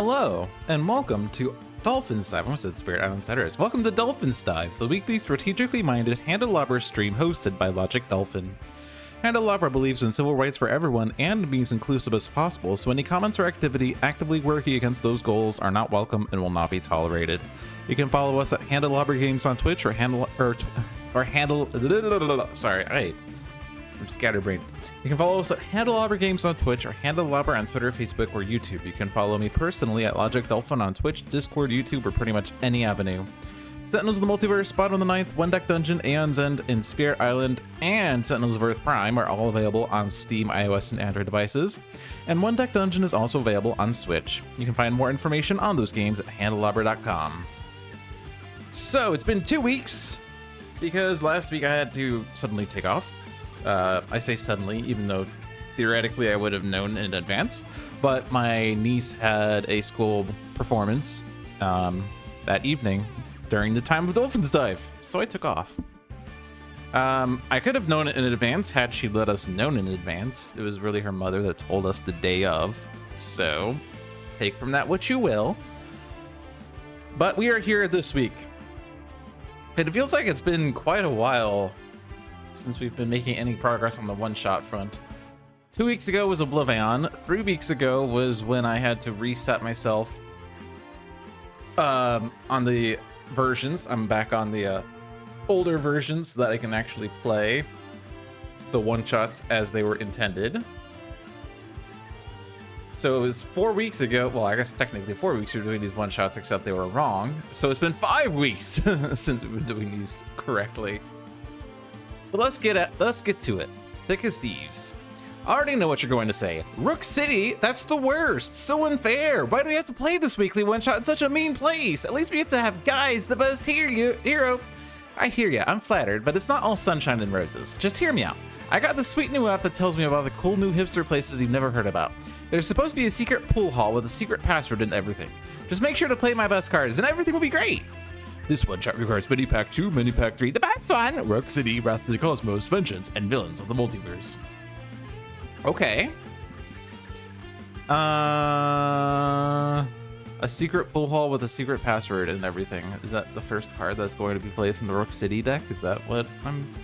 Hello, and welcome to Dolphin's Dive. I almost said Spirit Island Settlers. Welcome to Dolphin's Dive, the weekly strategically minded Handelabra stream hosted by Logic Dolphin. Handelabra believes in civil rights for everyone and being as inclusive as possible, so any comments or activity actively working against those goals are not welcome and will not be tolerated. You can follow us at Handelabra Games on Twitch or I'm scatterbrained. You can follow us at Handelabra Games on Twitch or Handelabra on Twitter, Facebook, or YouTube. You can follow me personally at Logic Dolphin on Twitch, Discord, YouTube, or pretty much any avenue. Sentinels of the Multiverse, Bottom of the Ninth, One Deck Dungeon, Aeon's End, and Spirit Island, and Sentinels of Earth Prime are all available on Steam, iOS, and Android devices. And One Deck Dungeon is also available on Switch. You can find more information on those games at handelabra.com. So, it's been 2 weeks, because last week I had to suddenly take off. I say suddenly, even though theoretically I would have known in advance, but my niece had a school performance that evening during the time of Dolphin's Dive, so I took off. I could have known it in advance had she let us know in advance. It was really her mother that told us the day of, so take from that what you will. But we are here this week. It feels like it's been quite a while since we've been making any progress on the one-shot front. 2 weeks ago was Oblivion. 3 weeks ago was when I had to reset myself on the versions. I'm back on the older versions so that I can actually play the one-shots as they were intended. So it was 4 weeks ago. Well, I guess technically 4 weeks we were doing these one-shots, except they were wrong. So it's been 5 weeks since we've been doing these correctly. So let's get to it. Thick as thieves. I already know what you're going to say. Rook City? That's the worst. So unfair. Why do we have to play this weekly one-shot in such a mean place? At least we get to have Guys, the best hero. I hear ya. I'm flattered, but it's not all sunshine and roses. Just hear me out. I got this sweet new app that tells me about the cool new hipster places you've never heard about. There's supposed to be a secret pool hall with a secret password and everything. Just make sure to play my best cards and everything will be great. This one-shot regards Mini Pack 2, Mini Pack 3, the best one, Rook City, Wrath of the Cosmos, Vengeance, and Villains of the Multiverse. Okay. A secret pool hall with a secret password and everything. Is that the first card that's going to be played from the Rook City deck? Is that what I'm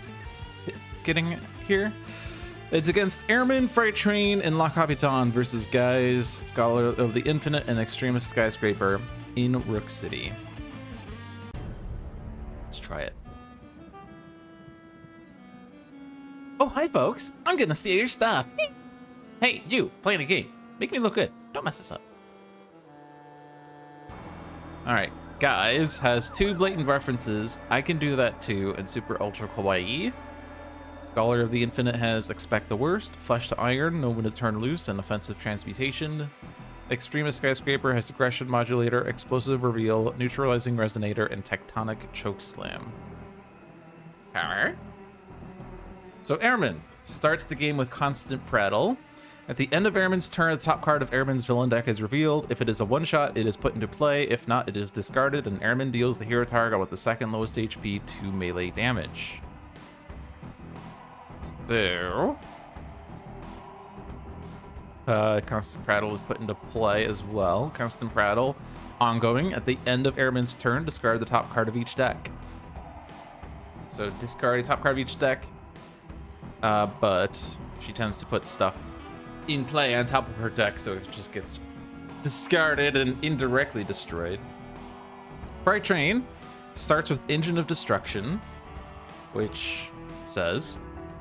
getting here? It's against Airman, Freight Train, and La Capitan versus Guys, Scholar of the Infinite, and Extremist Skyscraper in Rook City. Let's try it. Oh, hi, folks. I'm gonna steal your stuff. Hey, you, playing a game. Make me look good. Don't mess this up. All right, Guys has 2 blatant references. I can do that too, and Super Ultra Kawaii. Scholar of the Infinite has Expect the Worst, Flesh to Iron, Know When to Turn Loose, and Offensive Transmutation. Extremist Skyscraper has Aggression Modulator, Explosive Reveal, Neutralizing Resonator, and Tectonic Chokeslam. Power. So Airman starts the game with Constant Prattle. At the end of Airman's turn, the top card of Airman's villain deck is revealed. If it is a one-shot, it is put into play. If not, it is discarded, and Airman deals the hero target with the second lowest HP 2 melee damage. So Constant Prattle is put into play as well. Constant Prattle, ongoing. At the end of Airman's turn, discard the top card of each deck. So discard a top card of each deck, but she tends to put stuff in play on top of her deck, so it just gets discarded and indirectly destroyed. Freight Train starts with Engine of Destruction, which says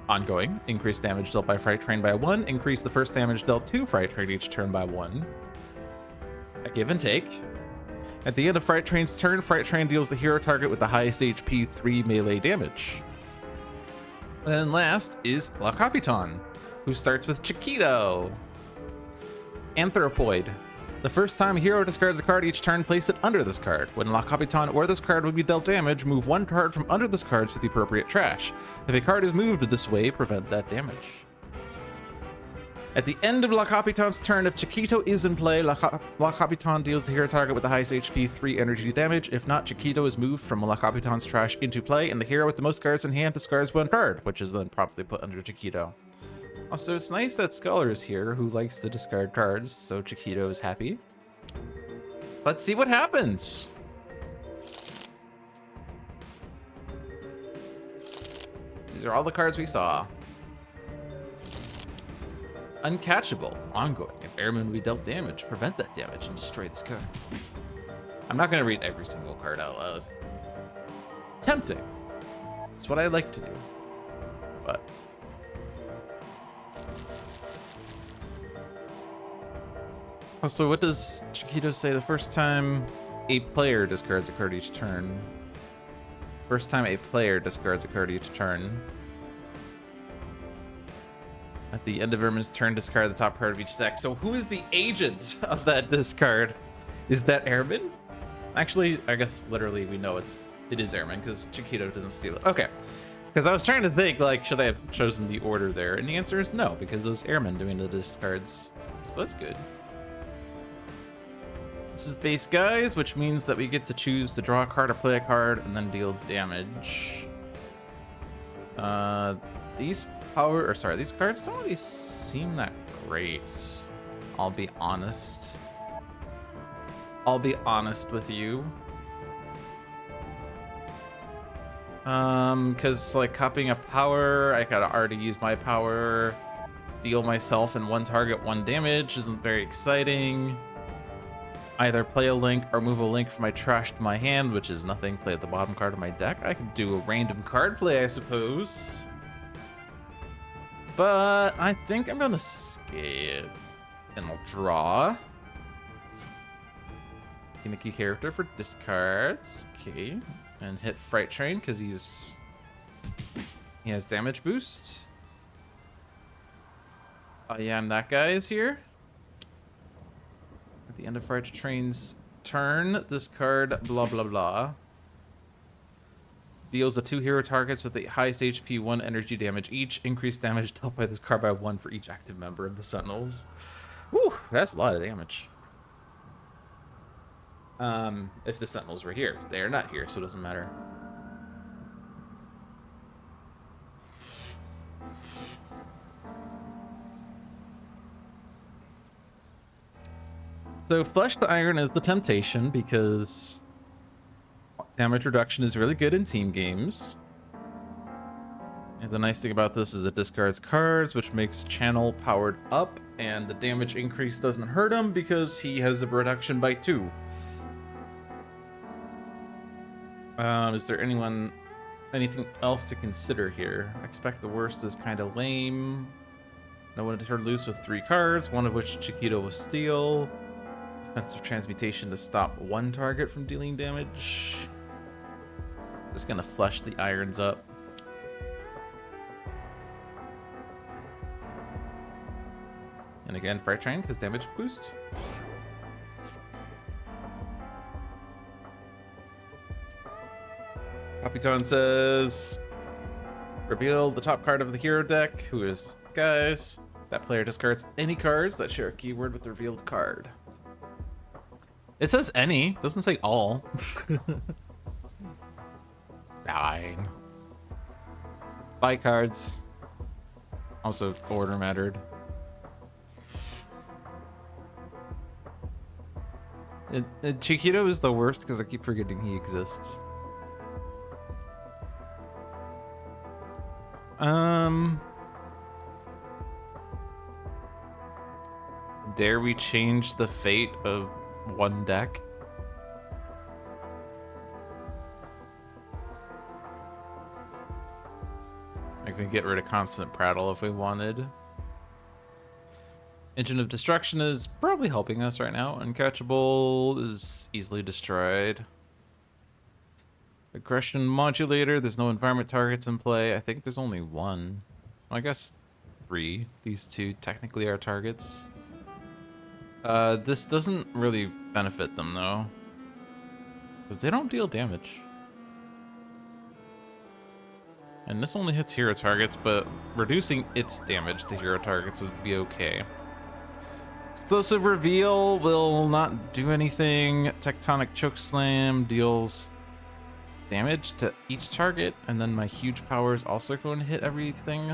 ongoing, increase damage dealt by Freight Train by 1, increase the first damage dealt to Freight Train each turn by 1. A give and take. At the end of Freight Train's turn, Freight Train deals the hero target with the highest HP 3 melee damage. And then last is La Capitan, who starts with Chiquito. Anthropoid. The first time a hero discards a card each turn, place it under this card. When La Capitan or this card would be dealt damage, move 1 card from under this card to the appropriate trash. If a card is moved this way, prevent that damage. At the end of La Capitan's turn, if Chiquito is in play, La Capitan deals the hero target with the highest HP 3 energy damage. If not, Chiquito is moved from La Capitan's trash into play, and the hero with the most cards in hand discards 1 card, which is then promptly put under Chiquito. Also, it's nice that Scholar is here, who likes to discard cards, so Chiquito is happy. Let's see what happens. These are all the cards we saw. Uncatchable. Ongoing. If airmen will be dealt damage, prevent that damage and destroy this card. I'm not going to read every single card out loud. It's tempting. It's what I like to do. But also, what does Chiquito say? The first time a player discards a card each turn. First time a player discards a card each turn. At the end of Ermin's turn, discard the top card of each deck. So who is the agent of that discard? Is that Airman? Actually, I guess literally we know it is Airman because Chiquito doesn't steal it. Okay. Because I was trying to think, like, should I have chosen the order there? And the answer is no, because it was Airman doing the discards. So that's good. This is base, guys, which means that we get to choose to draw a card or play a card and then deal damage. These cards don't really seem that great. I'll be honest. I'll be honest with you. Because like copying a power, I gotta already use my power, deal myself in one target, 1 damage, isn't very exciting. Either play a link or move a link from my trash to my hand, which is nothing. Play at the bottom card of my deck. I could do a random card play, I suppose. But I think I'm gonna skip and I'll draw. Gimmicky character for discards. Okay. And hit Fright Train because he has damage boost. Oh yeah, that guy is here. At the end of Fright Train's turn, discard blah blah blah. Deals the 2 hero targets with the highest HP 1 energy damage each. Increased damage dealt by this card by 1 for each active member of the Sentinels. Whew, that's a lot of damage. If the Sentinels were here. They are not here, so it doesn't matter. So Flesh to Iron is the temptation because damage reduction is really good in team games. And the nice thing about this is it discards cards, which makes Channel powered up, and the damage increase doesn't hurt him because he has a reduction by 2. Is there anything else to consider here? Expect the worst is kind of lame. No one to turn loose with 3 cards, one of which Chiquito will steal. Offensive transmutation to stop 1 target from dealing damage. Just gonna flush the irons up. And again, Fright Train because damage boost. Capitan says, reveal the top card of the hero deck, who is guys. That player discards any cards that share a keyword with the revealed card. It says any, doesn't say all. Fine. Buy cards. Also, order mattered. Chiquito is the worst because I keep forgetting he exists. Dare we change the fate of one deck? I can get rid of Constant Prattle if we wanted. Engine of Destruction is probably helping us right now. Uncatchable is easily destroyed. Aggression Modulator, there's no environment targets in play. I think there's only 1. Well, I guess 3. These 2 technically are targets. This doesn't really benefit them though, because they don't deal damage. And this only hits hero targets, but reducing its damage to hero targets would be okay. Explosive Reveal will not do anything. Tectonic Chokeslam deals damage to each target, and then my huge power is also going to hit everything.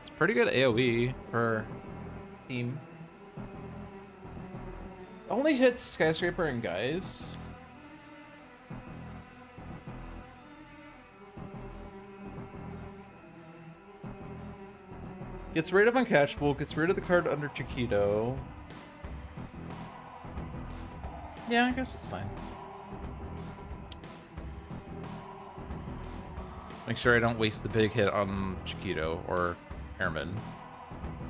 It's pretty good AoE for team. Only hits Skyscraper and Guys. Gets rid of Uncatchable, gets rid of the card under Chiquito. Yeah, I guess it's fine. Just make sure I don't waste the big hit on Chiquito or Airman.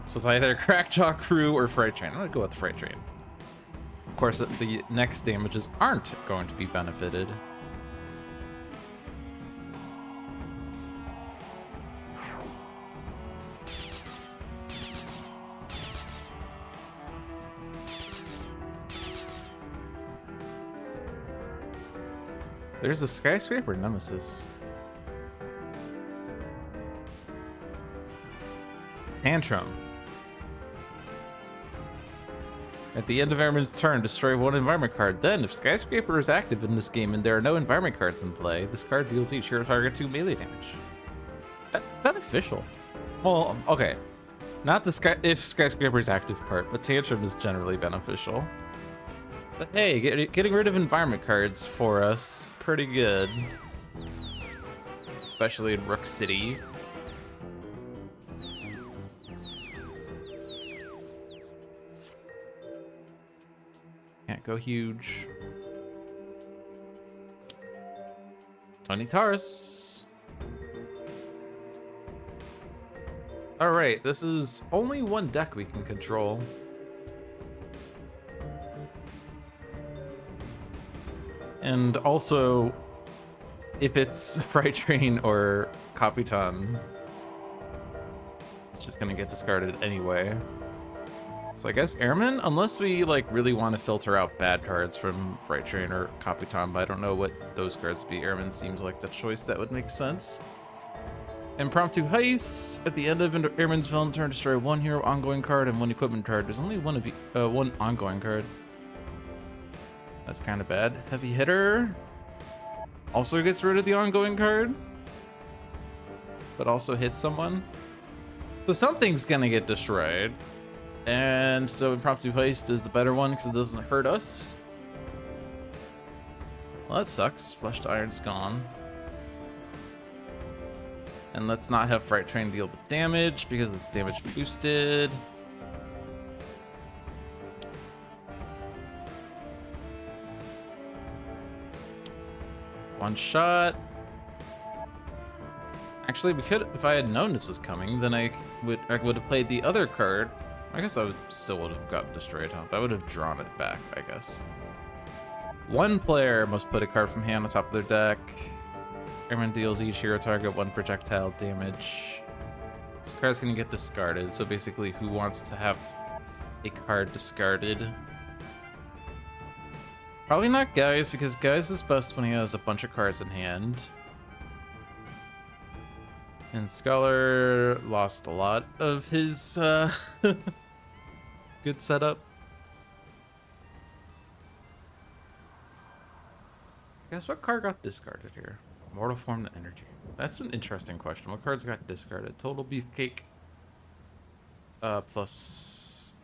So it's either Crackjaw Crew or Freight Train. I'm gonna go with Freight Train. Of course, the next damages aren't going to be benefited. There's a Skyscraper Nemesis. Tantrum. At the end of Airman's turn, destroy one environment card. Then, if Skyscraper is active in this game and there are no environment cards in play, this card deals each hero target 2 melee damage. Beneficial. Well, okay. Not the if Skyscraper is active part, but Tantrum is generally beneficial. But hey, getting rid of environment cards for us, pretty good. Especially in Rook City. Can't go huge. 20 Taurus. Alright, this is only one deck we can control. And also, if it's Freight Train or Capitan, it's just gonna get discarded anyway. So I guess Airman, unless we like really want to filter out bad cards from Freight Train or Capitan, but I don't know what those cards would be. Airman seems like the choice that would make sense. Impromptu Heist. At the end of Airman's villain turn, destroy one hero ongoing card and one equipment card. There's only one ongoing card. That's kind of bad. Heavy Hitter also gets rid of the ongoing card, but also hits someone. So something's gonna get destroyed. And so Impromptu Heist is the better one because it doesn't hurt us. Well, that sucks. Flesh to Iron's gone. And let's not have Freight Train deal the damage because it's damage boosted. One shot. Actually, we could, if I had known this was coming, then I would have played the other card. I guess I still would have gotten destroyed, huh? But I would have drawn it back, I guess. One player must put a card from hand on top of their deck. Airman deals each hero target 1 projectile damage. This card's gonna get discarded, so basically who wants to have a card discarded? Probably not Guys, because Guys is best when he has a bunch of cards in hand. And Scholar lost a lot of his good setup. Guess what card got discarded here? Mortal Form to Energy. That's an interesting question. What cards got discarded? Total Beefcake. Plus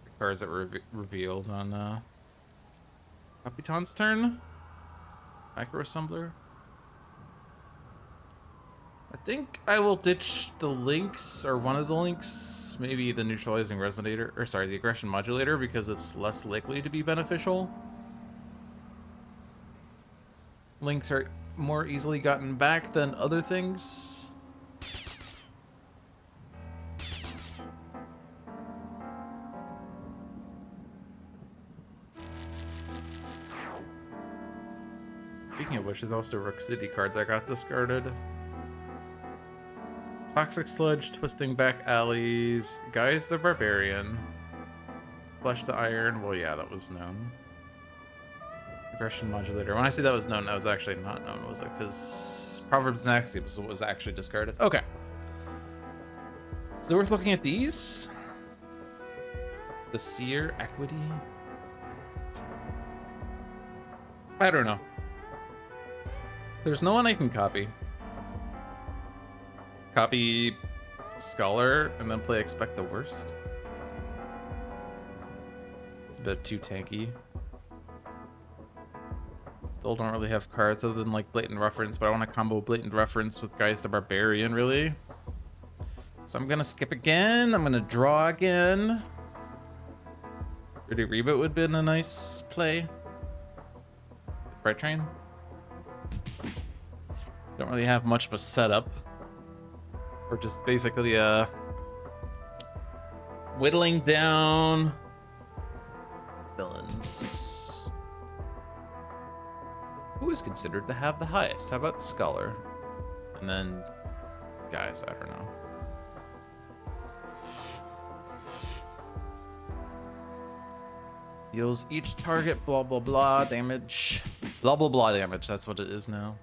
the cards that were revealed on Capitan's turn. Micro Assembler. I think I will ditch the links, or one of the links, maybe the neutralizing resonator, or sorry, the aggression modulator, because it's less likely to be beneficial. Links are more easily gotten back than other things. Speaking of which, there's also a Rook City card that got discarded. Toxic Sludge, Twisting Back Alleys, Guys the Barbarian, Flesh to Iron, well yeah, that was known. Aggression Modulator, when I say that was known, that was actually not known, was it? Because Proverbs and Axioms was actually discarded. Okay. So worth looking at these. The Seer, Equity. I don't know. There's no one I can copy. Copy Scholar and then play Expect the Worst. It's a bit too tanky. Still don't really have cards other than like Blatant Reference, but I want to combo Blatant Reference with Geist the Barbarian, really. So I'm gonna skip again. I'm gonna draw again. Pretty Reboot would have been a nice play. Freight Train. Don't really have much of a setup. We're just basically whittling down villains. Who is considered to have the highest? How about Scholar? And then guys, I don't know. Deals each target blah blah blah damage. Blah blah blah damage, that's what it is now.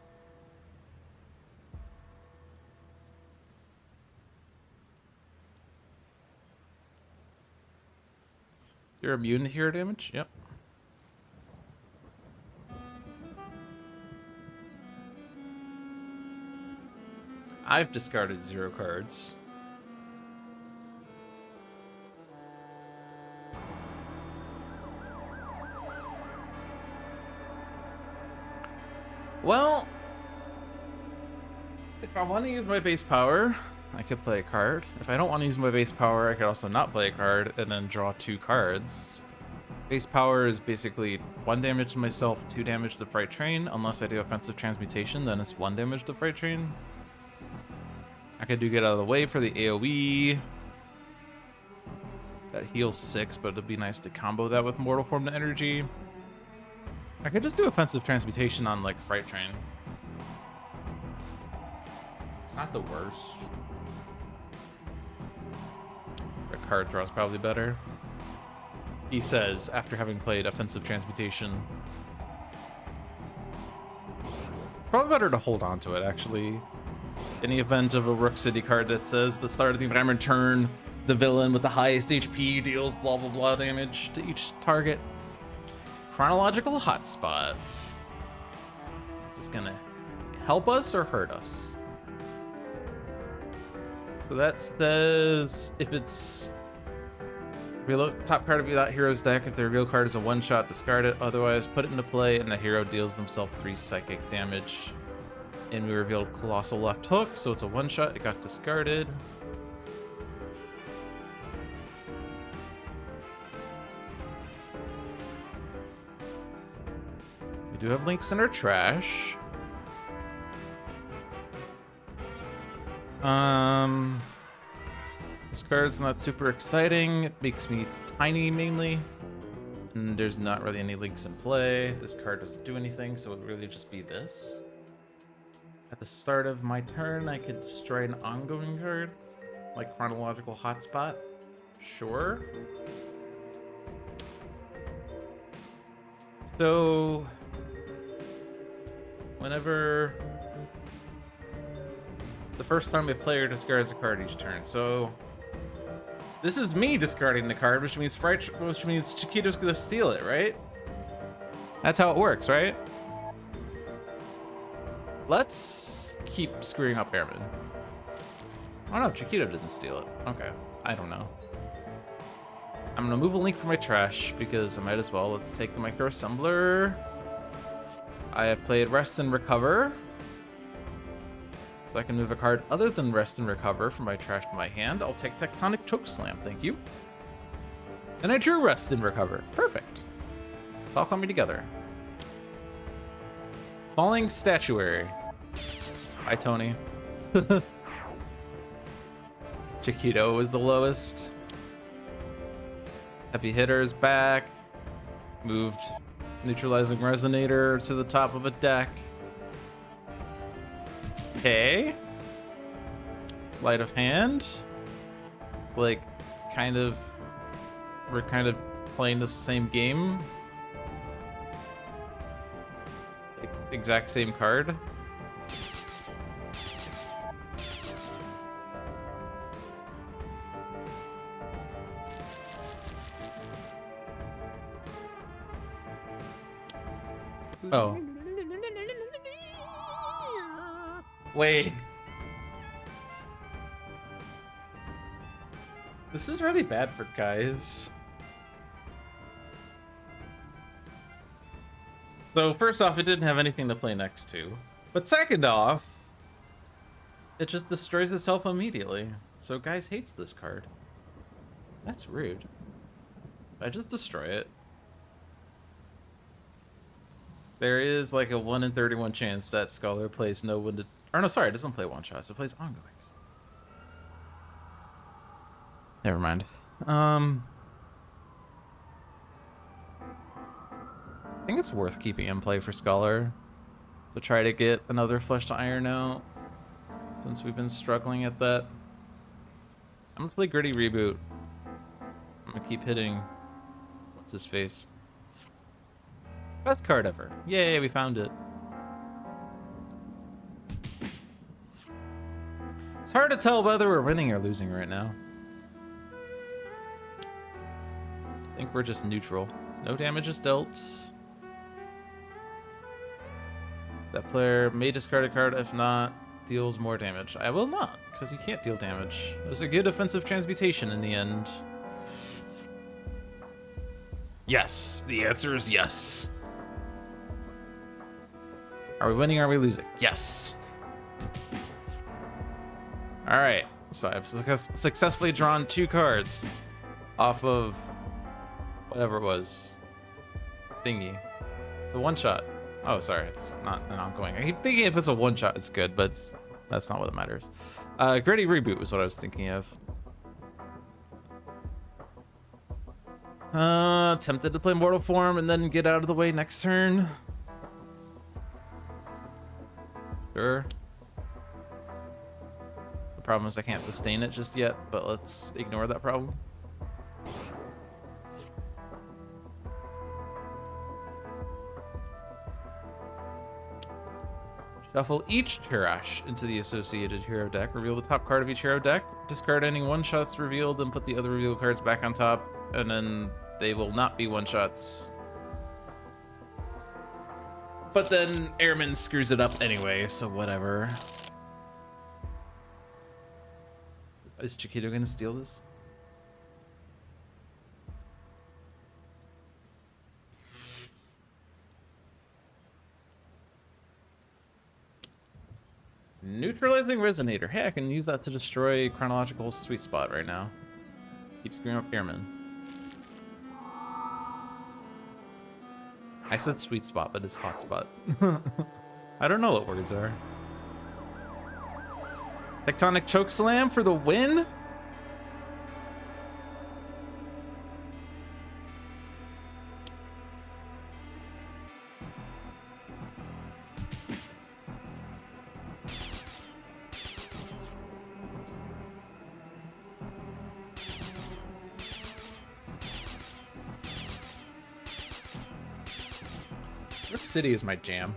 You're immune to hero damage? Yep. I've discarded 0 cards. Well, if I want to use my base power, I could play a card. If I don't want to use my base power, I could also not play a card and then draw 2 cards. Base power is basically 1 damage to myself, 2 damage to Freight Train. Unless I do offensive transmutation, then it's 1 damage to Freight Train. I could do get out of the way for the AoE. That heals 6, but it'd be nice to combo that with Mortal Form to Energy. I could just do offensive transmutation on like Freight Train. It's not the worst. The card draw is probably better. He says after having played offensive transmutation. Probably better to hold on to it actually. In the event of a Rook City card that says the start of the environment turn, the villain with the highest HP deals blah blah blah damage to each target. Chronological Hotspot. Is this gonna help us or hurt us? So that says if it's real top card of that hero's deck, if their real card is a 1-shot, discard it. Otherwise, put it into play and the hero deals themselves 3 psychic damage. And we revealed Colossal Left Hook, so it's a 1-shot. It got discarded. We do have links in our trash. This card's not super exciting. It makes me tiny mainly. And there's not really any links in play. This card doesn't do anything, so it would really just be this. At the start of my turn, I could destroy an ongoing card, like Chronological Hotspot. Sure. So, whenever the first time a player discards a card each turn, so this is me discarding the card, which means Chiquito's gonna steal it, right? That's how it works, right? Let's keep screwing up Airman. Oh no, Chiquito didn't steal it. Okay, I don't know. I'm gonna move a link from my trash because I might as well. Let's take the Micro Assembler. I have played Rest and Recover. So I can move a card other than Rest and Recover from my trash to my hand. I'll take Tectonic Chokeslam, thank you. And I drew Rest and Recover. Perfect. It's all coming together. Falling Statuary. Hi, Tony. Chiquito was the lowest. Heavy Hitter's back. Moved Neutralizing Resonator to the top of a deck. Okay. Sleight of Hand. Like, we're kind of playing the same game. Exact same card. Oh. Wait. This is really bad for guys. So first off, it didn't have anything to play next to. But second off, it just destroys itself immediately. So guys hates this card. That's rude. I just destroy it. There is like a 1 in 31 chance that Scholar plays no one to... Or no, sorry, it doesn't play one shots. It plays ongoings. Never mind. I think it's worth keeping in play for Scholar to try to get another Flesh to Iron out, since we've been struggling at that. I'm gonna play Gritty Reboot. I'm gonna keep hitting what's his face. Best card ever. Yay, we found it. It's hard to tell whether we're winning or losing right now. I think we're just neutral. No damage is dealt. That player may discard a card, if not, deals more damage. I will not, because he can't deal damage. It was a good offensive transmutation in the end. Yes, the answer is yes. Are we winning or are we losing? Yes. All right, so I've successfully drawn 2 cards off of whatever it was. Thingy. It's a one-shot. Oh, sorry, it's not an ongoing. I keep thinking if it's a one-shot, it's good, but that's not what matters. Gritty Reboot was what I was thinking of. Tempted to play Mortal Form and then get out of the way next turn. Sure. The problem is I can't sustain it just yet, but let's ignore that problem. Shuffle each trash into the associated hero deck. Reveal the top card of each hero deck. Discard any one-shots revealed and put the other revealed cards back on top. And then they will not be one-shots. But then Airman screws it up anyway, so whatever. Is Chiquito gonna steal this? Neutralizing Resonator. Hey, I can use that to destroy Chronological Sweet Spot right now. Keep screwing up Airman. I said Sweet Spot, but it's Hotspot. I don't know what words are. Tectonic Chokeslam for the win? City is my jam.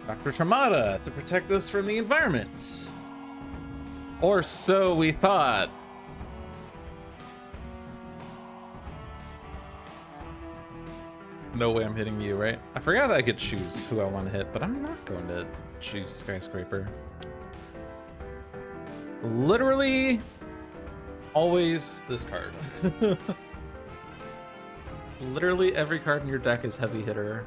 Dr. Shamada to protect us from the environment. Or so we thought. No way I'm hitting you, right? I forgot that I could choose who I want to hit, but I'm not going to choose Skyscraper. Literally, always this card. Literally every card in your deck is heavy hitter.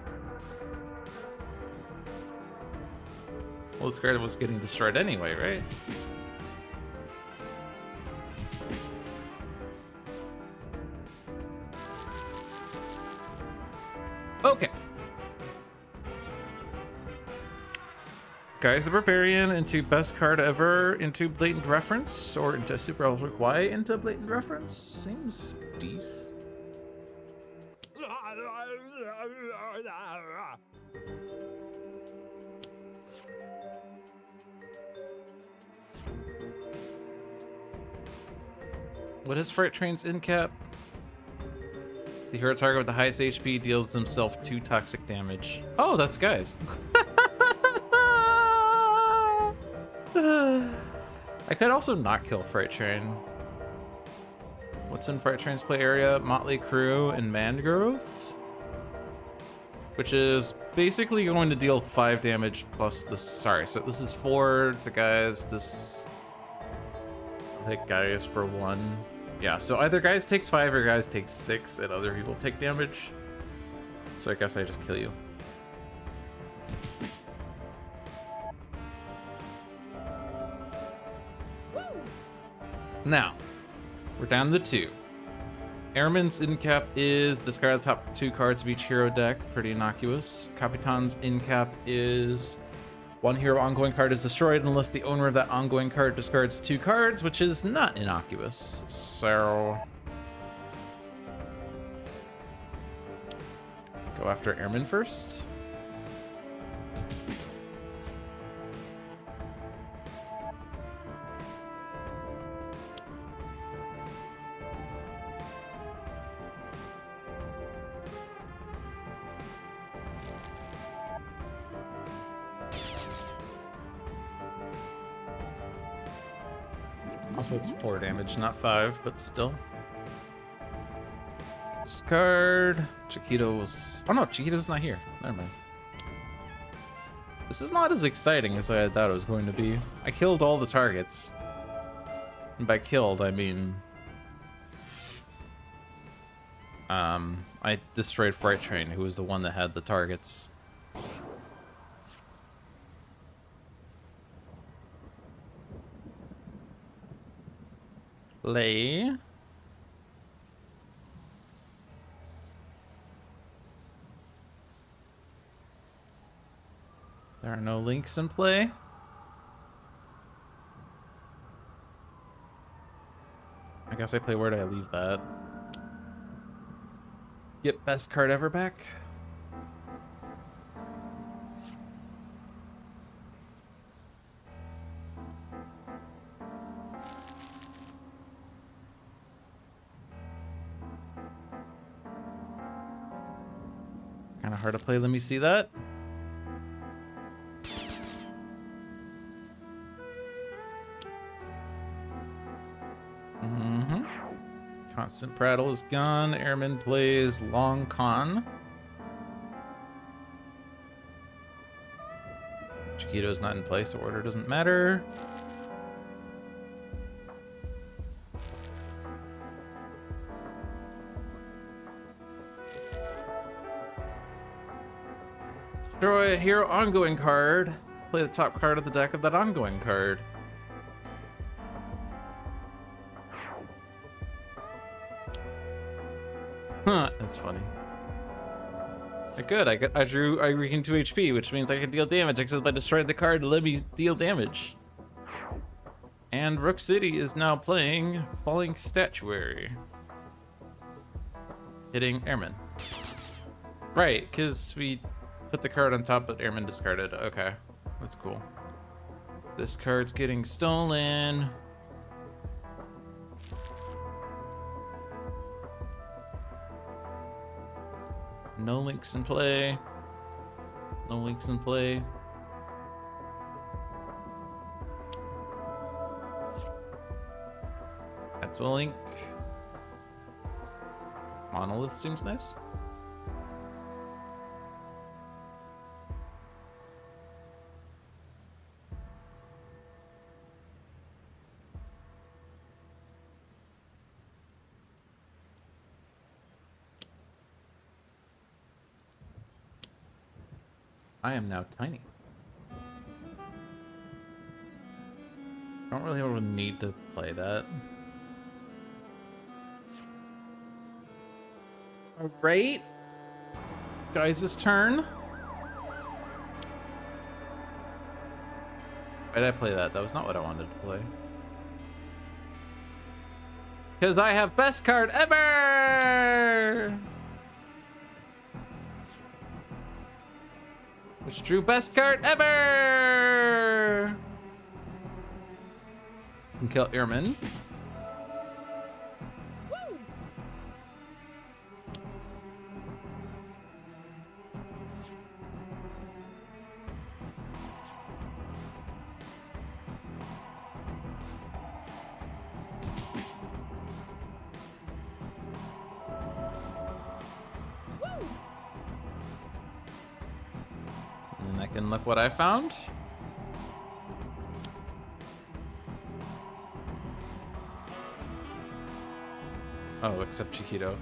Well, this card was getting destroyed anyway, right? Okay. Guys, the Barbarian into best card ever into blatant reference, or into Super Electric Y into blatant reference. Seems decent. What is Freight Train's in cap? The hero target with the highest HP deals themselves 2 toxic damage. Oh, that's guys. I could also not kill Freight Train. What's in Freight Train's play area? Motley Crew and Mangrove? Which is basically going to deal 5 damage plus this. Sorry, so this is 4 to guys. This I'll hit guys for 1. Yeah, so either guys takes 5 or guys takes 6 and other people take damage. So I guess I just kill you. Now, we're down to 2. Airman's in cap is discard the top 2 cards of each hero deck. Pretty innocuous. Capitan's in cap is 1 hero ongoing card is destroyed unless the owner of that ongoing card discards 2 cards, which is not innocuous. So go after Airman first. Also, it's 4 damage, not 5, but still. Discard. Chiquito's. Oh no, Chiquito's not here. Never mind. This is not as exciting as I thought it was going to be. I killed all the targets. And by killed, I mean. I destroyed Freight Train, who was the one that had the targets. Play. There are no links in play. I guess I play where did I leave that? Get best card ever back. Kind of hard to play. Let me see that. Constant Prattle is gone. Airman plays Long Con. Chiquito's not in play, so order doesn't matter. Destroy a hero ongoing card. Play the top card of the deck of that ongoing card. Huh, that's funny. Good, I regained 2 HP, which means I can deal damage, except I destroyed the card to let me deal damage. And Rook City is now playing Falling Statuary. Hitting Airman. Right, because we put the card on top, but Airman discarded. Okay, that's cool. This card's getting stolen. No links in play. No links in play. That's a link. Monolith seems nice. I am now tiny. Don't really need to play that. Alright. Guys' turn. Why did I play that? That was not what I wanted to play. Because I have best card ever! Which drew best card ever! Can kill Airman. And I can look what I found. Oh, except Chiquito.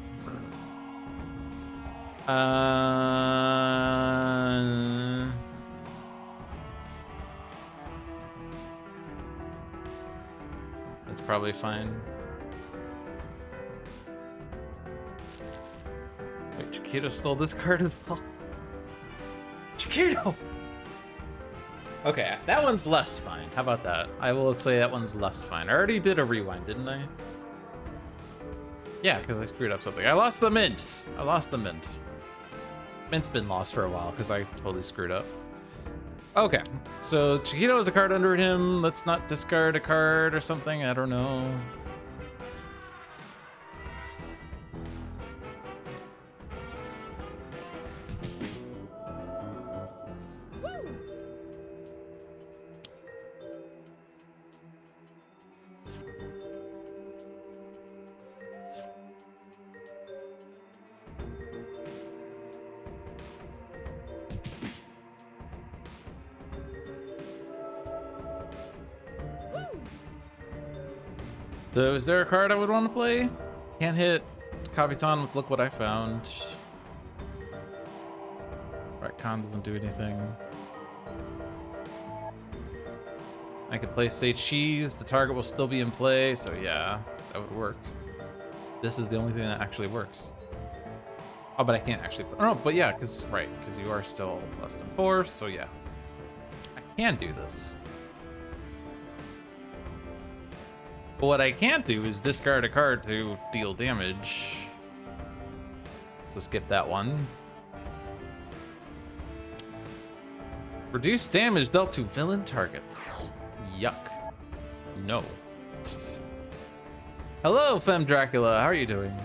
That's probably fine. Wait, Chiquito stole this card as well. Chiquito! Okay, that one's less fine. How about that? I will say that one's less fine. I already did a rewind, didn't I? Yeah, because I screwed up something. I lost the mint. I lost the mint. Mint's been lost for a while because I totally screwed up. Okay, so Chiquito has a card under him. Let's not discard a card or something. I don't know. So is there a card I would want to play? Can't hit Capitan with Look What I Found. Retcon doesn't do anything. I could play Say Cheese. The target will still be in play, so yeah, that would work. This is the only thing that actually works. Oh, but I can't actually. Oh, no, but yeah, because you are still less than 4, so yeah, I can do this. But what I can't do is discard a card to deal damage. So skip that one. Reduce damage dealt to villain targets. Yuck. No. Hello, Femme Dracula. How are you doing?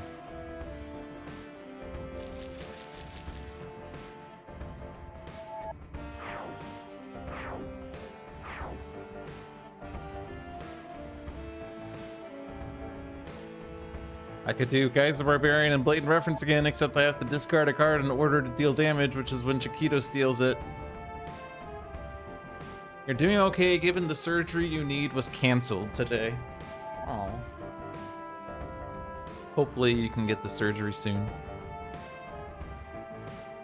I could do Guys the Barbarian and Blatant Reference again, except I have to discard a card in order to deal damage, which is when Chiquito steals it. You're doing okay given the surgery you need was canceled today. Aw. Hopefully you can get the surgery soon.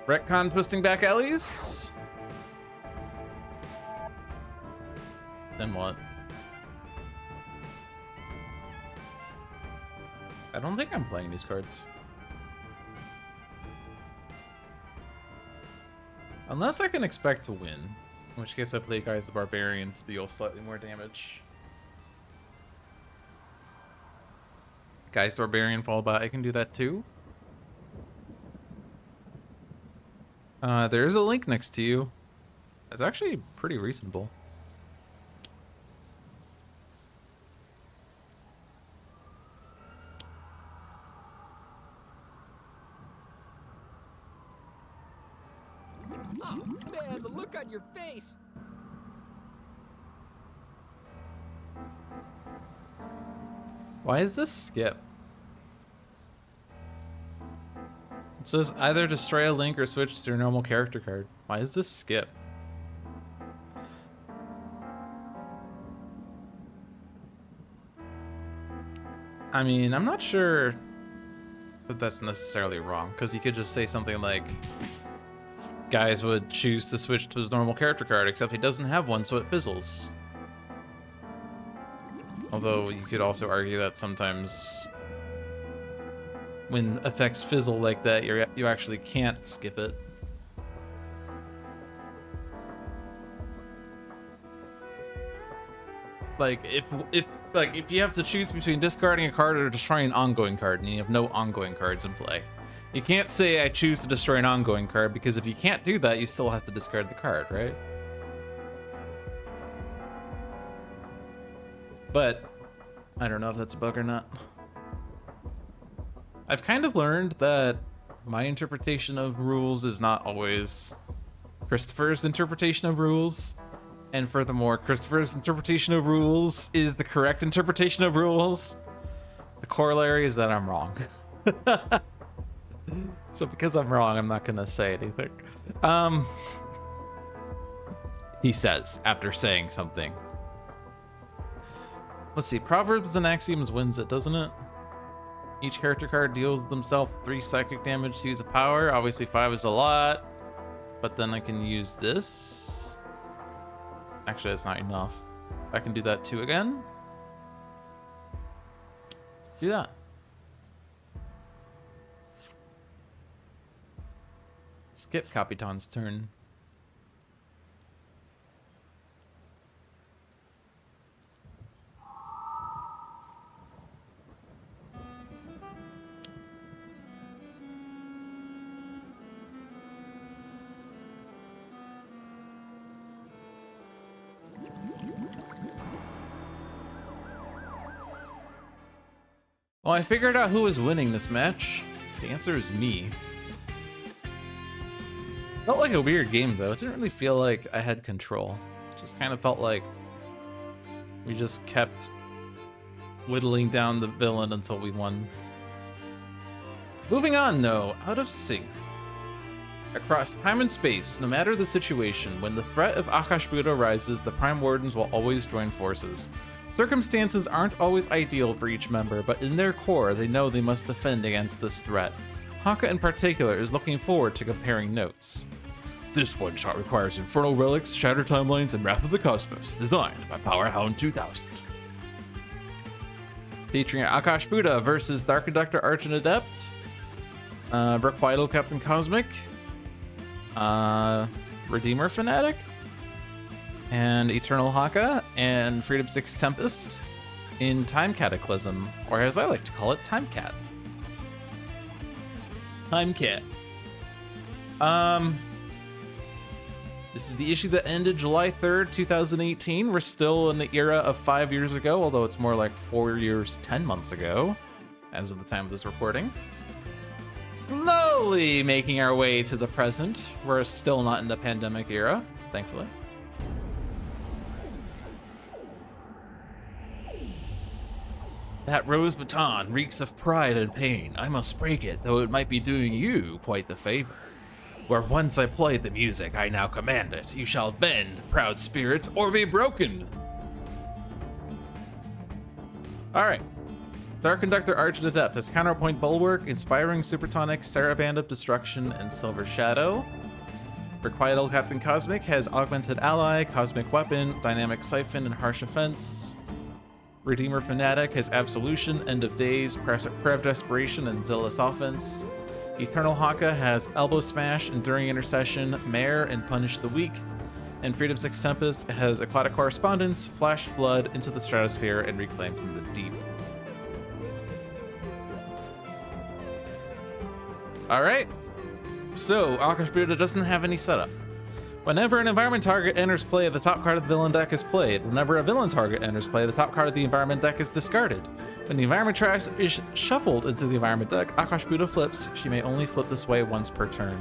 Retcon twisting back alleys? Then what? I don't think I'm playing these cards. Unless I can expect to win. In which case I play Guys the Barbarian to deal slightly more damage. Guys the Barbarian followed by I can do that too. There's a link next to you. That's actually pretty reasonable. Oh, man, the look on your face! Why is this skip? It says either destroy a link or switch to your normal character card. Why is this skip? I mean, I'm not sure that that's necessarily wrong, because you could just say something like, Guys would choose to switch to his normal character card, except he doesn't have one, so it fizzles. Although you could also argue that sometimes when effects fizzle like that, you actually can't skip it. Like if you have to choose between discarding a card or destroying an ongoing card, and you have no ongoing cards in play, you can't say I choose to destroy an ongoing card, because if you can't do that, you still have to discard the card, right? But I don't know if that's a bug or not. I've kind of learned that my interpretation of rules is not always Christopher's interpretation of rules. And furthermore, Christopher's interpretation of rules is the correct interpretation of rules. The corollary is that I'm wrong. So because I'm wrong, I'm not gonna say anything. he says after saying something. Let's see, Proverbs and Axioms wins it, doesn't it? Each character card deals themselves 3 psychic damage to use a power. Obviously 5 is a lot, but then I can use this. Actually, that's not enough. I can do that too again. Do that. Skip Capitan's turn. Well, I figured out who was winning this match. The answer is me. Felt like a weird game, though. It didn't really feel like I had control. It just kind of felt like we just kept whittling down the villain until we won. Moving on, though, out of sync. Across time and space, no matter the situation, when the threat of Akash Buddha rises, the Prime Wardens will always join forces. Circumstances aren't always ideal for each member, but in their core, they know they must defend against this threat. Haka in particular is looking forward to comparing notes. This one-shot requires Infernal Relics, Shattered Timelines, and Wrath of the Cosmos, designed by Powerhound 2000. Featuring Akash Buddha versus Dark Conductor Archon Adept, Requital Captain Cosmic, Redeemer Fanatic, and Eternal Haka, and Freedom 6 Tempest in Time Cataclysm, or as I like to call it, Time Cat. Time Cat. This is the issue that ended July 3rd, 2018. We're still in the era of 5 years ago, although it's more like 4 years, 10 months ago, as of the time of this recording. Slowly making our way to the present. We're still not in the pandemic era, thankfully. That rose baton reeks of pride and pain. I must break it, though it might be doing you quite the favor. Where once I played the music, I now command it. You shall bend, proud spirit, or be broken. Alright. Dark Conductor Archon Adept has Counterpoint Bulwark, Inspiring Supertonic, Saraband of Destruction, and Silver Shadow. Requital Captain Cosmic has Augmented Ally, Cosmic Weapon, Dynamic Siphon, and Harsh Offense. Redeemer Fanatic has Absolution, End of Days, Prayer of Desperation, and Zealous Offense. Eternal Haka has Elbow Smash, Enduring Intercession, Mare, and Punish the Weak. And Freedom 6 Tempest has Aquatic Correspondence, Flash Flood, Into the Stratosphere, and Reclaim from the Deep. Alright, so Akash Buddha doesn't have any setup. Whenever an environment target enters play, the top card of the villain deck is played. Whenever a villain target enters play, the top card of the environment deck is discarded. When the environment trash is shuffled into the environment deck, Akash Buddha flips. She may only flip this way once per turn.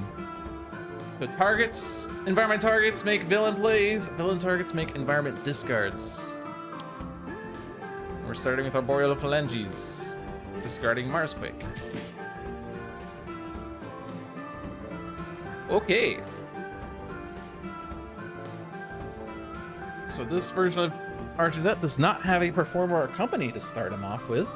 So targets, environment targets make villain plays, villain targets make environment discards. We're starting with Arboreal Phalanges, discarding Marsquake. Okay. So this version of Archon Adept does not have a performer or company to start him off with.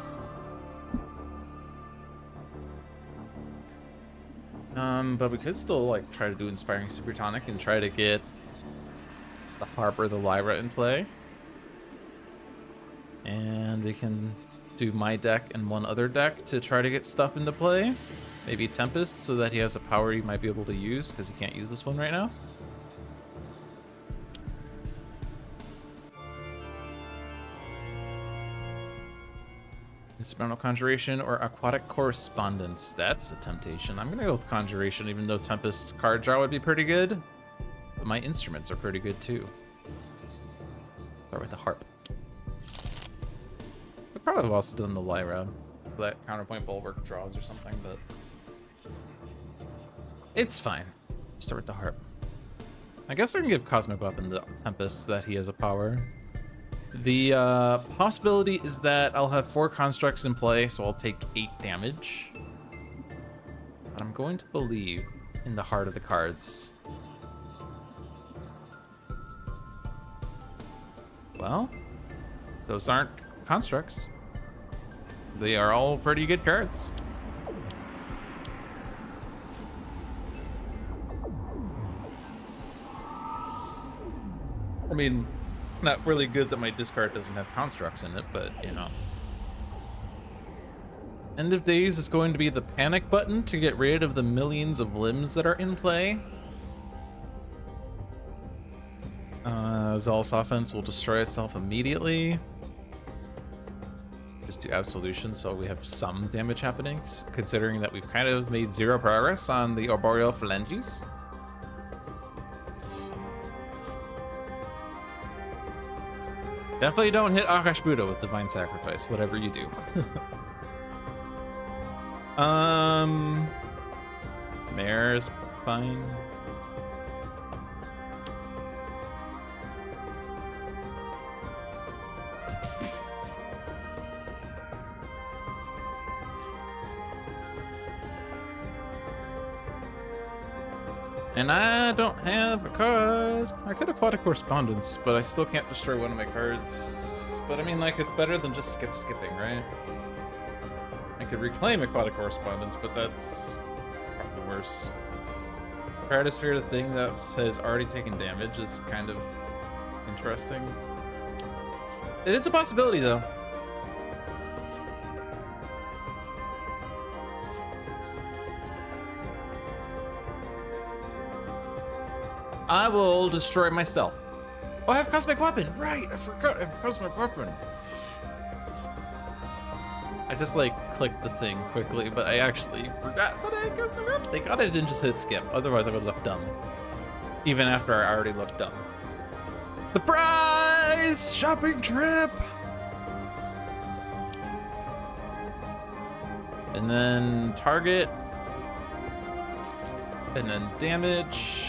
But we could still like try to do Inspiring Supertonic and try to get the Harp or the Lyra in play. And we can do my deck and one other deck to try to get stuff into play. Maybe Tempest, so that he has a power he might be able to use, because he can't use this one right now. Instrumental Conjuration or Aquatic Correspondence. That's a temptation. I'm gonna go with Conjuration, even though Tempest's card draw would be pretty good. But my instruments are pretty good too. Start with the Harp. I probably have also done the Lyra, so that Counterpoint Bulwark draws or something, but it's fine. Start with the Harp. I guess I can give Cosmic Weapon to Tempest so that he has a power. The possibility is that I'll have 4 constructs in play, so I'll take 8 damage. But I'm going to believe in the heart of the cards. Well, those aren't constructs. They are all pretty good cards. I mean, not really good that my discard doesn't have constructs in it, but you know. End of days is going to be the panic button to get rid of the millions of limbs that are in play. Zal's offense will destroy itself immediately. Just do absolution, so we have some damage happening, considering that we've kind of made zero progress on the arboreal phalanges. Definitely don't hit Akash Buddha with Divine Sacrifice, whatever you do. Mare is fine. And I don't have a card. I could Aquatic Correspondence, but I still can't destroy one of my cards. But I mean, like, it's better than just skipping, right? I could reclaim Aquatic Correspondence, but that's probably worse. Stratosphere, the thing that has already taken damage, is kind of interesting. It is a possibility, though. I will destroy myself. Oh, I have Cosmic Weapon! Right, I forgot I have Cosmic Weapon. I just like clicked the thing quickly, but I actually forgot that I had Cosmic Weapon. Thank God I didn't just hit skip, otherwise I would look dumb. Even after I already looked dumb. Surprise! Shopping trip! And then target. And then damage.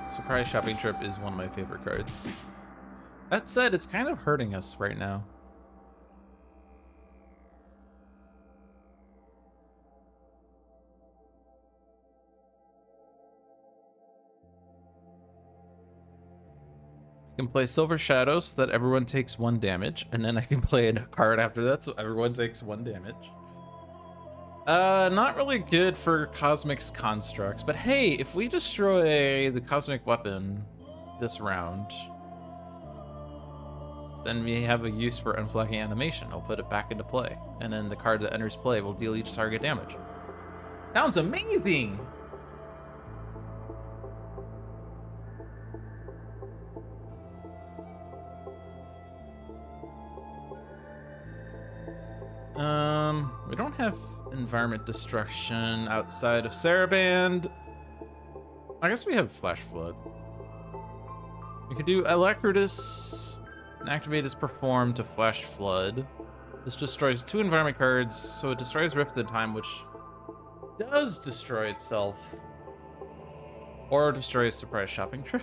Surprise Shopping Trip is one of my favorite cards. That said, it's kind of hurting us right now. I can play Silver Shadow so that everyone takes 1 damage, and then I can play a card after that so everyone takes 1 damage. Not really good for Cosmic's constructs, but hey, if we destroy the Cosmic Weapon this round, then we have a use for Unflagging Animation. I'll put it back into play, and then the card that enters play will deal each target damage. Sounds amazing! We don't have environment destruction outside of Saraband. I guess we have Flash Flood. We could do Alacritus and activate as performed to Flash Flood. This destroys 2 environment cards, so it destroys Rift in Time, which does destroy itself. Or destroys Surprise Shopping Trip,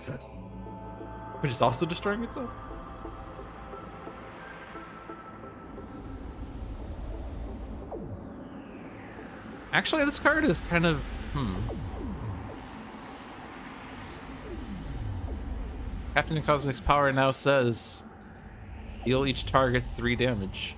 which is also destroying itself. Actually, this card is kind of, Captain Cosmic's power now says, deal each target 3 damage.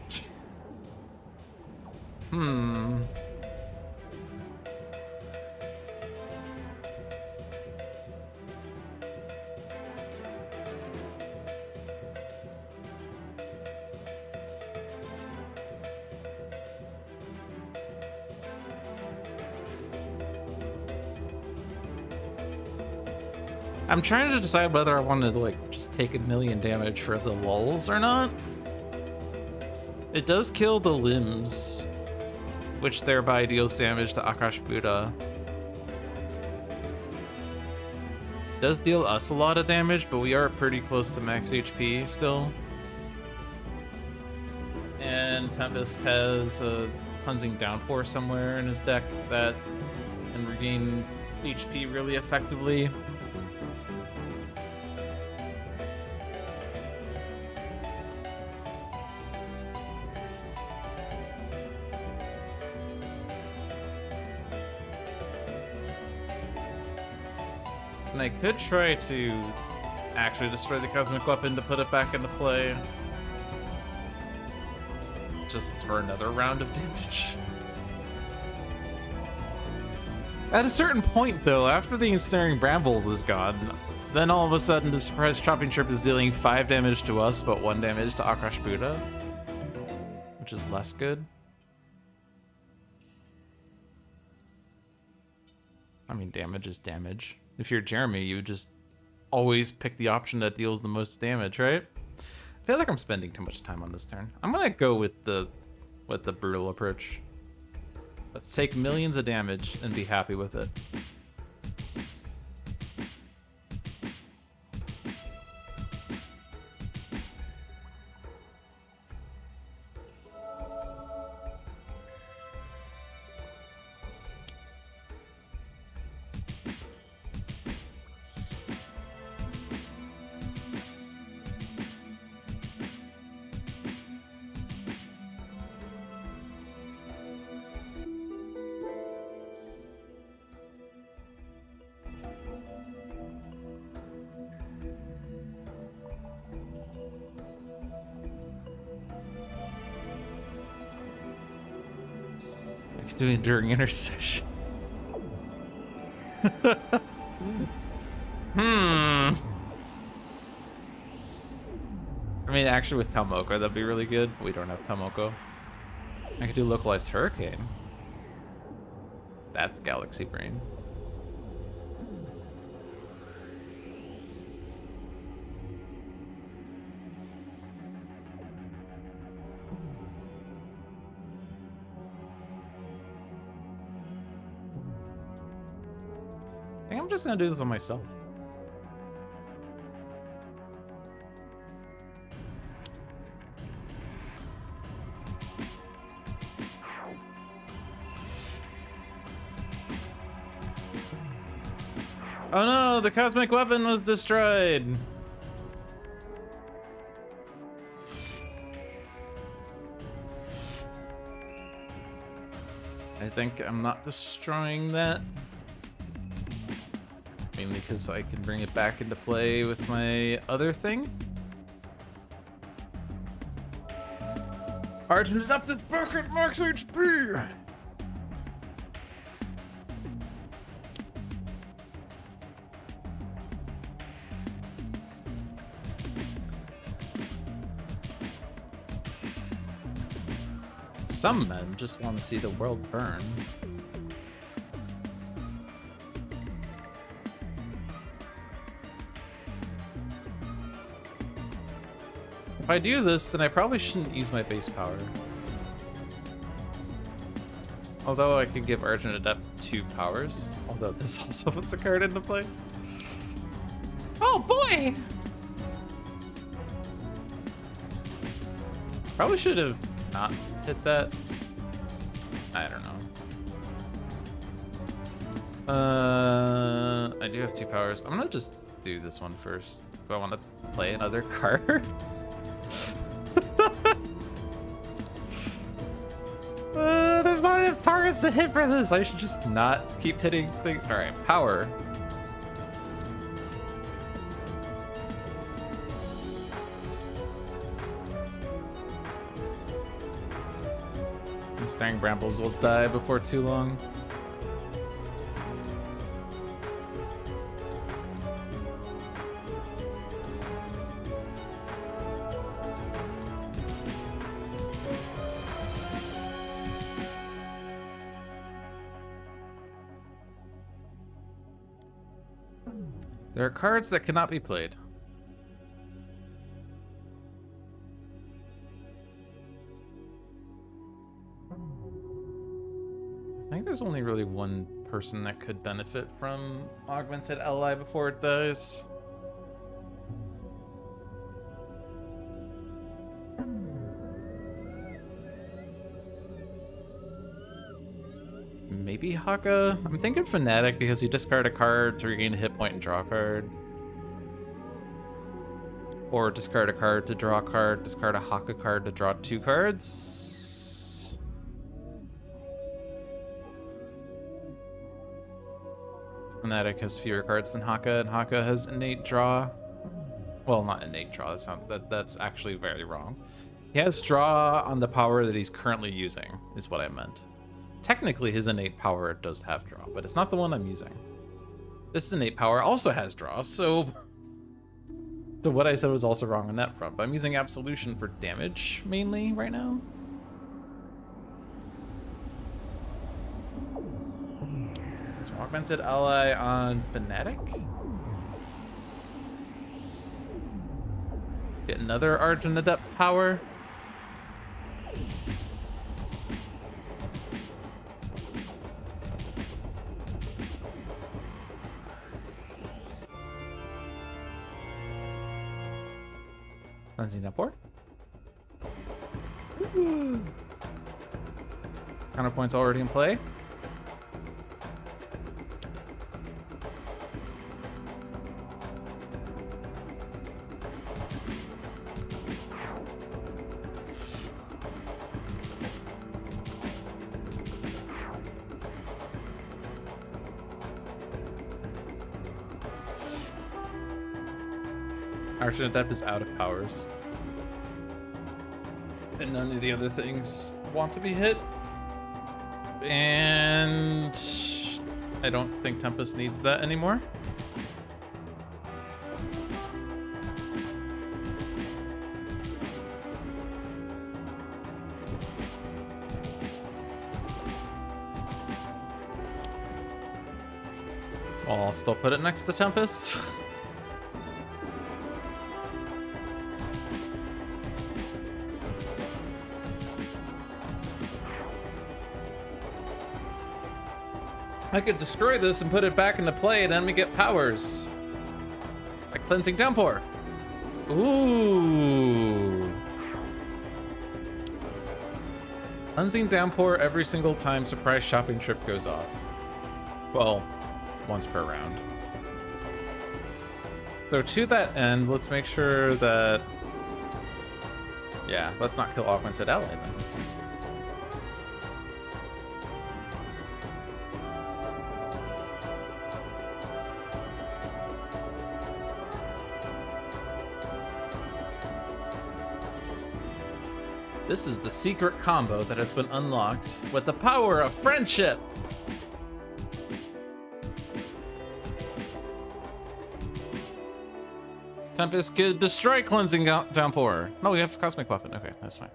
I'm trying to decide whether I want to like just take 1,000,000 damage for the lulls or not. It does kill the limbs, which thereby deals damage to Akash Buddha. Does deal us a lot of damage, but we are pretty close to max HP still. And Tempest has a Cleansing Downpour somewhere in his deck that can regain HP really effectively. And I could try to actually destroy the cosmic weapon to put it back into play. Just for another round of damage. At a certain point, though, after the ensnaring brambles is gone, then all of a sudden the surprise chopping shrimp is dealing 5 damage to us, but 1 damage to Akash Buddha, which is less good. I mean, damage is damage. If you're Jeremy, you would just always pick the option that deals the most damage, right? I feel like I'm spending too much time on this turn. I'm gonna go with the brutal approach. Let's take millions of damage and be happy with it. Doing during intercession. I mean, actually, with Talmoko, that'd be really good. We don't have Talmoko. I could do localized hurricane. That's Galaxy Brain. I think I'm just gonna do this on myself. Oh no, the cosmic weapon was destroyed. I think I'm not destroying that. Mainly because I can bring it back into play with my other thing. Argent is up this bucket, max HP! Some men just want to see the world burn. If I do this, then I probably shouldn't use my base power. Although I could give Argent Adept 2 powers. Although this also puts a card into play. Oh boy! Probably should have not hit that. I don't know. I do have 2 powers. I'm gonna just do this one first. Do I want to play another card? There's not enough targets to hit for this. I should just not keep hitting things. All right, power. The staring brambles will die before too long. There are cards that cannot be played. I think there's only really one person that could benefit from Augmented Ally before it dies. Maybe Haka? I'm thinking Fnatic because you discard a card to regain a hit point and draw a card. Or discard a card to draw a card, discard a Haka card to draw 2 cards. Fnatic has fewer cards than Haka, and Haka has innate draw. Well, not innate draw. That's actually very wrong. He has draw on the power that he's currently using, is what I meant. Technically, his innate power does have draw, but it's not the one I'm using. This innate power also has draw, so what I said was also wrong on that front. But I'm using Absolution for damage mainly right now. So augmented ally on Fnatic. Get another Argent Adept power. Cleansing Downpour. Counterpoint's already in play. Argent Adept is out of powers. And none of the other things want to be hit. And I don't think Tempest needs that anymore. Well, I'll still put it next to Tempest. I could destroy this and put it back into play, and then we get powers. Like Cleansing Downpour. Ooh. Cleansing Downpour every single time Surprise Shopping Trip goes off. Well, once per round. So to that end, let's make sure that... Yeah, let's not kill Augmented Ally then. This is the secret combo that has been unlocked with the power of friendship. Tempest could destroy Cleansing Downpour. No, we have Cosmic Weapon. Okay, that's fine.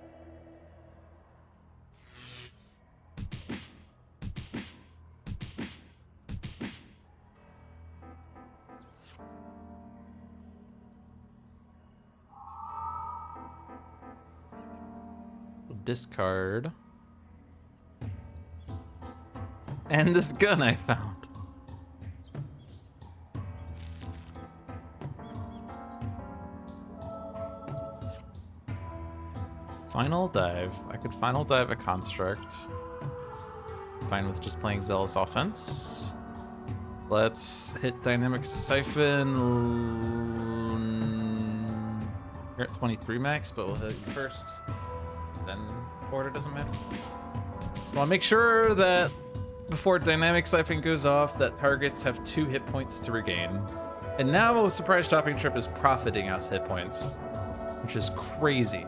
Discard. And this gun I found. Final Dive. I could Final Dive a Construct. Fine with just playing Zealous Offense. Let's hit Dynamic Siphon. You're at 23 max, but we'll hit you first. Then order doesn't matter. So I'll make sure that before Dynamic Siphon goes off, that targets have 2 hit points to regain. And now Surprise Shopping Trip is profiting us hit points, which is crazy.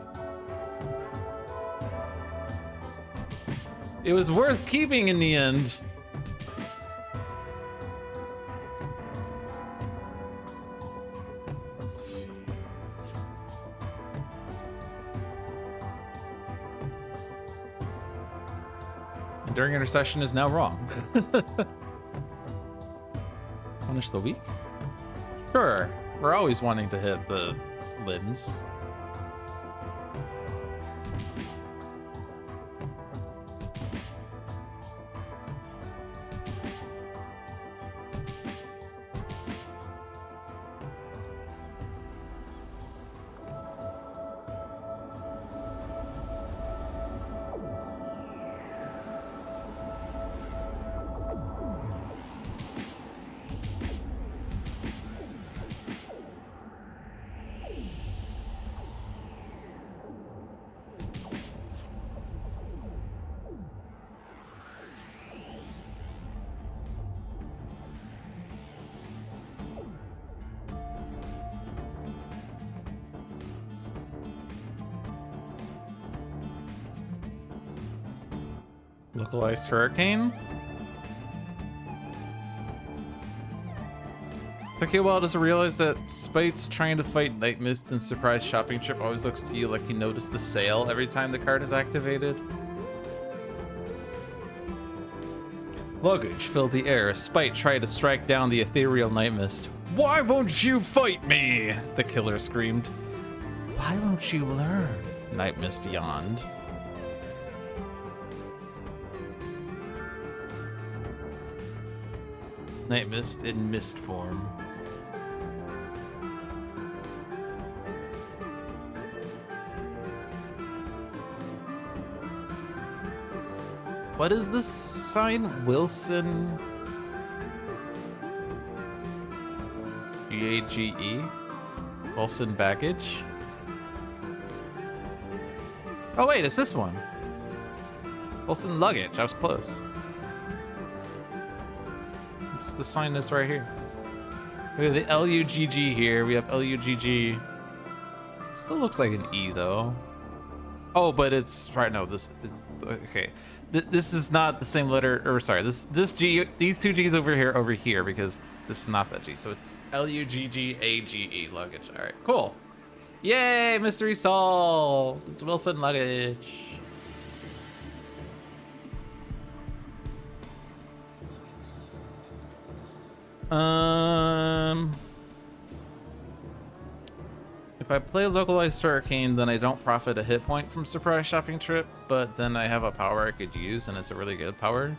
It was worth keeping in the end. Enduring Intercession is now wrong. Punish the weak? Sure. We're always wanting to hit the limbs. Localized hurricane. Took you a while to realize that Spite's trying to fight Night Mist and Surprise Shopping Trip always looks to you like he noticed a sale every time the card is activated. Luggage filled the air as Spite tried to strike down the ethereal Night Mist. Why won't you fight me? The killer screamed. Why won't you learn? Night Mist yawned. Night Mist in mist form. What is this sign? Wilson G-A-G-E? Wilson baggage? Oh wait, it's this one. Wilson luggage, I was close. It's the sign that's right here. We have the L-U-G-G here, we have L-U-G-G. Still looks like an E though. Oh, but it's, right, no, this is, okay. This is not the same letter, or sorry, this G, these two G's over here, because this is not that G. So it's L-U-G-G-A-G-E, luggage. All right, cool. Yay, mystery solved. It's Wilson luggage. If I play localized hurricane, then I don't profit a hit point from Surprise Shopping Trip, but then I have a power I could use, and it's a really good power.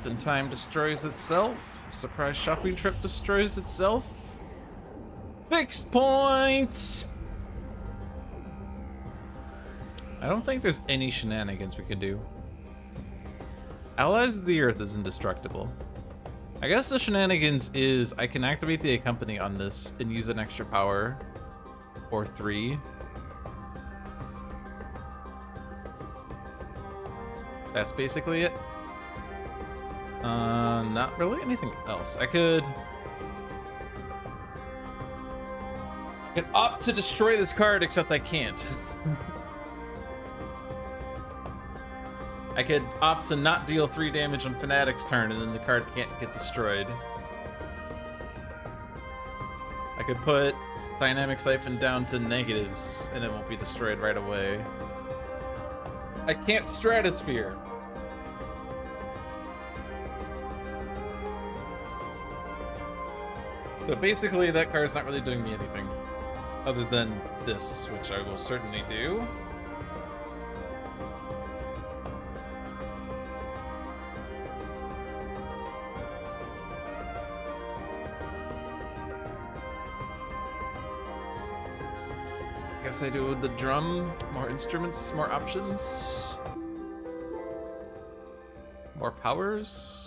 In time destroys itself. Surprise Shopping Trip destroys itself. Fixed point! I don't think there's any shenanigans we can do. Allies of the Earth is indestructible. I guess the shenanigans is I can activate the Accompany on this and use an extra power. Or 3. That's basically it. Not really anything else. I could opt to destroy this card, except I can't. I could opt to not deal 3 damage on Fanatic's turn, and then the card can't get destroyed. I could put Dynamic Siphon down to negatives, and it won't be destroyed right away. I can't Stratosphere. So basically, that card's not really doing me anything. Other than this, which I will certainly do. Guess I do the drum. More instruments, more options. More powers.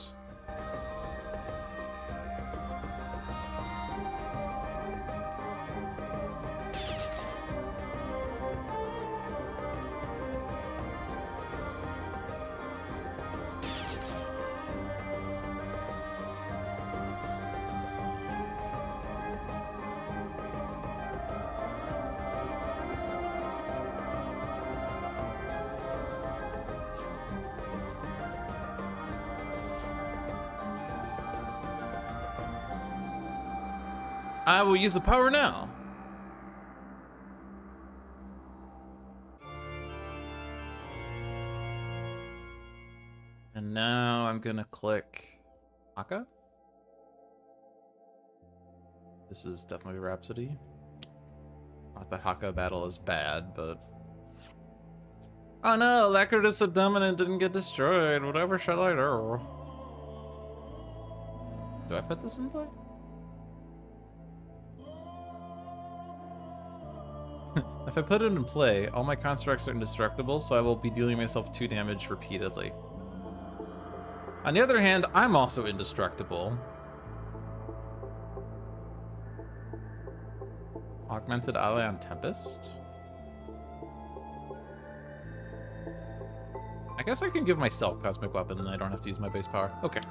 I will use the power now. And now I'm gonna click Aka. This is definitely Rhapsody. Not that Haka battle is bad, but... Oh no, Lacridus of Dominant didn't get destroyed. Whatever shall I do? Do I put this in play? If I put it in play, all my constructs are indestructible, so I will be dealing myself 2 damage repeatedly. On the other hand, I'm also indestructible. Augmented ally on Tempest? I guess I can give myself Cosmic Weapon and I don't have to use my base power. Okay.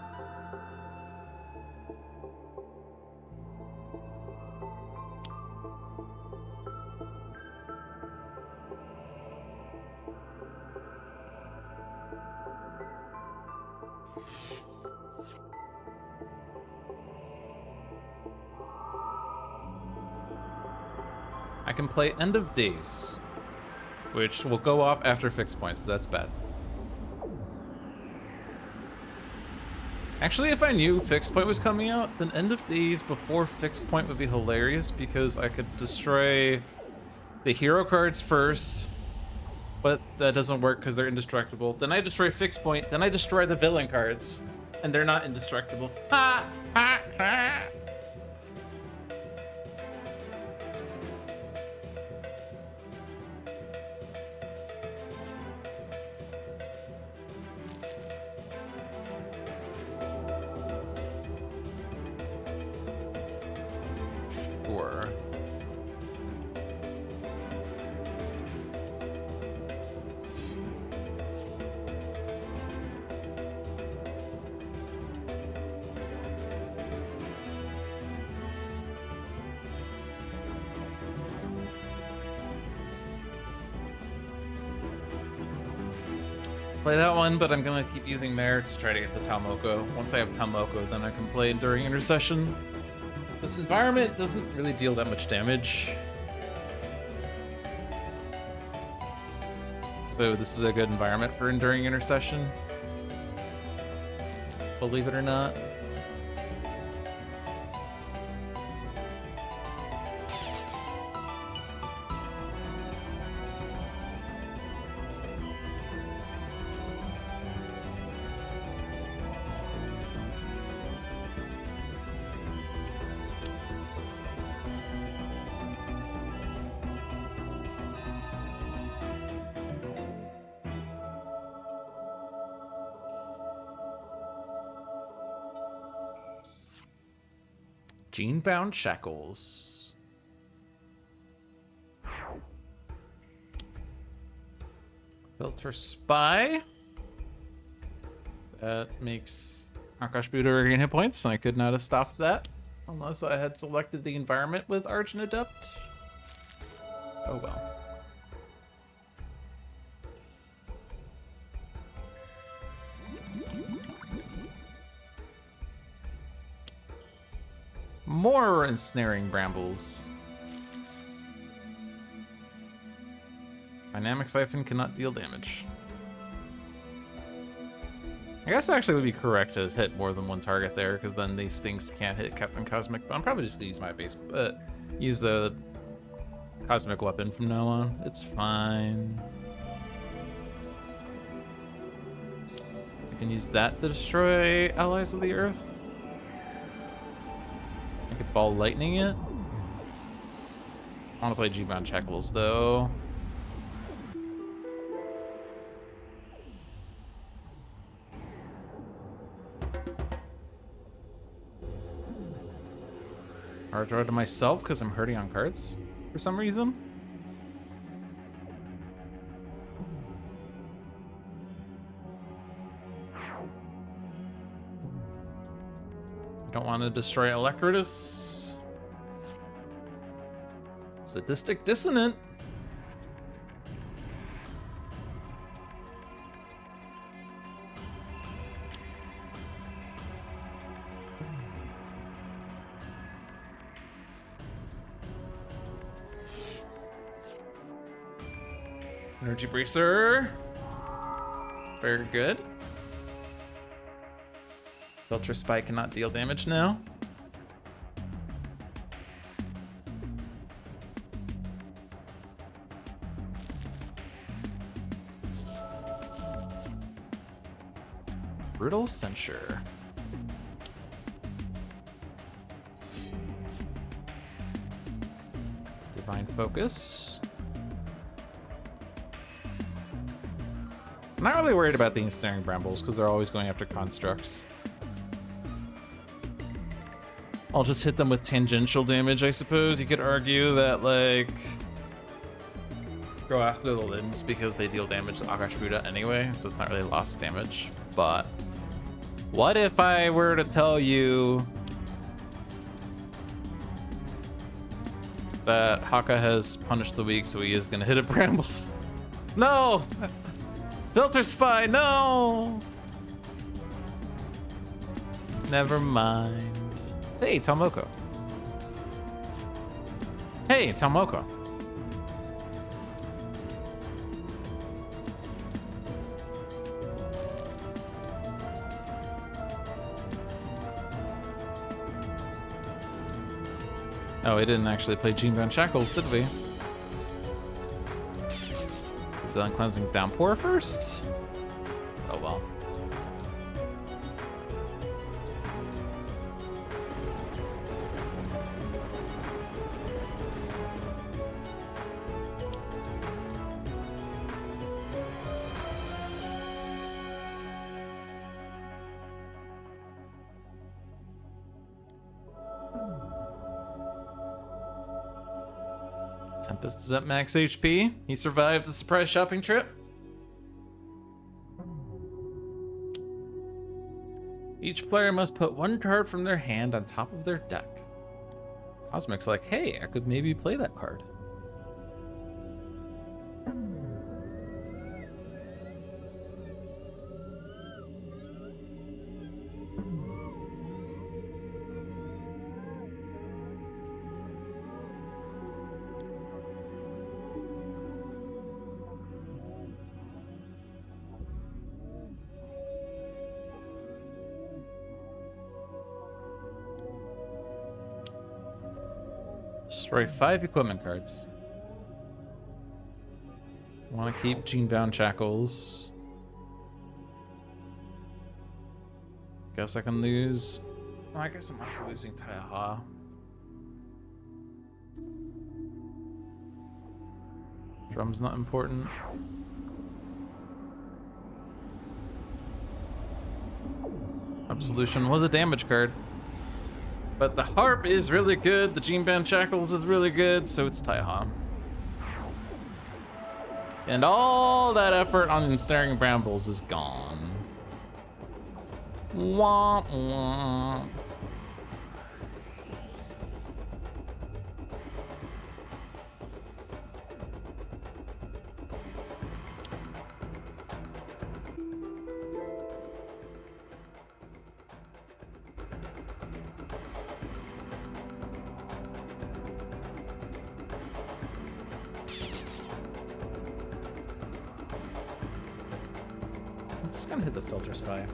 I can play End of Days, which will go off after fixed points, so that's bad. Actually, if I knew fixed point was coming out, then End of Days before fixed point would be hilarious because I could destroy the hero cards first, but that doesn't work because they're indestructible. Then I destroy fixed point, then I destroy the villain cards, and they're not indestructible. Ha! Ha! Ha! Play that one, but I'm gonna keep using Mare to try to get to Talmoko. Once I have Talmoko, then I can play Enduring Intercession. This environment doesn't really deal that much damage. So this is a good environment for Enduring Intercession. Believe it or not. Gene-bound shackles. Filter spy. That makes Akash Buddha regain hit points, and I could not have stopped that unless I had selected the environment with Argent Adept. Oh well. More ensnaring brambles. Dynamic Siphon cannot deal damage. I guess it actually would be correct to hit more than one target there, because then these things can't hit Captain Cosmic. But I'm probably just gonna use my base, use the Cosmic Weapon from now on. It's fine. I can use that to destroy allies of the Earth. I could ball lightning it. I want to play G-bound Shackles though. Hard draw to myself because I'm hurting on cards for some reason. Don't want to destroy Lacridus. Sadistic Dissonant. Energy Bracer. Very good. Filter Spy cannot deal damage now. Brutal Censure. Divine Focus. I'm not really worried about the Ensnaring Brambles because they're always going after constructs. I'll just hit them with tangential damage, I suppose. You could argue that, like, go after the limbs because they deal damage to Akash Buddha anyway, so it's not really lost damage. But what if I were to tell you that Haka has punished the weak, so he is gonna hit at Brambles? No! Filter Spy, no! Never mind. Hey, Tomoko. Hey, Tomoko. Oh, we didn't actually play Genebound Shackles, did we? We've done Cleansing Downpour first? Oh well. Tempest is at max HP. He survived the surprise shopping trip. Each player must put one card from their hand on top of their deck. Cosmic's like, hey, I could maybe play that card. Destroy 5 equipment cards. Want to keep Genebound Shackles. Guess I can lose. Oh, I guess I'm also losing Taiha. Drum's not important. Absolution was a damage card. But the Harp is really good, the Genebound Shackles is really good, so it's Taiha. And all that effort on Ensnaring Brambles is gone. Wah, wah. Just gonna hit the Filter Spy.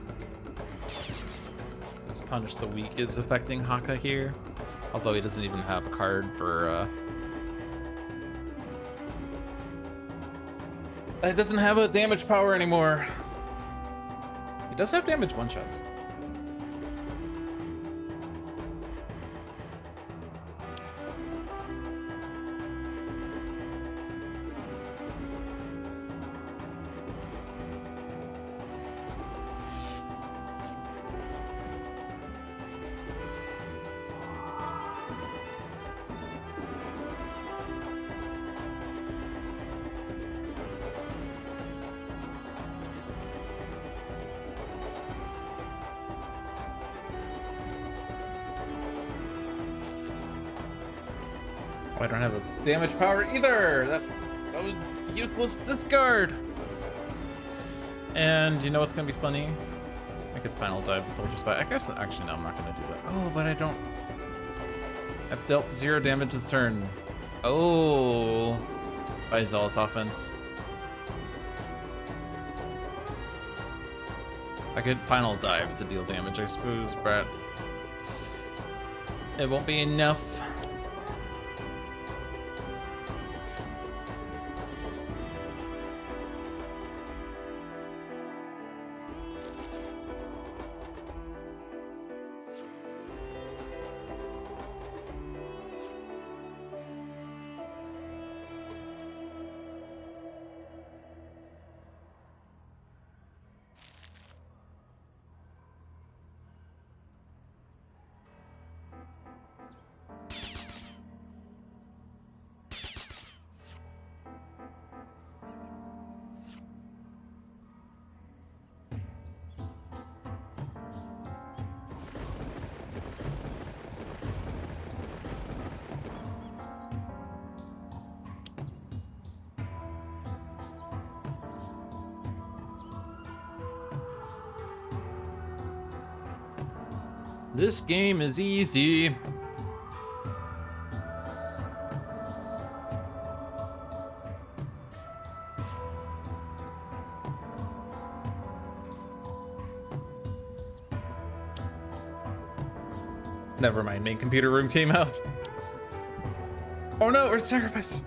This Punish the Weak is affecting Haka here. Although he doesn't even have a card for, It doesn't have a damage power anymore. He does have damage one-shots. Oh, I don't have a damage power either. That was useless discard. And you know what's gonna be funny? I could final dive the Filter Spy. I guess actually no, I'm not gonna do that. Oh, but I don't. I've dealt 0 damage this turn. Oh, by Zealous Offense. I could final dive to deal damage, I suppose, but it won't be enough. This game is easy. Never mind, main computer room came out. Oh no, we're sacrificed.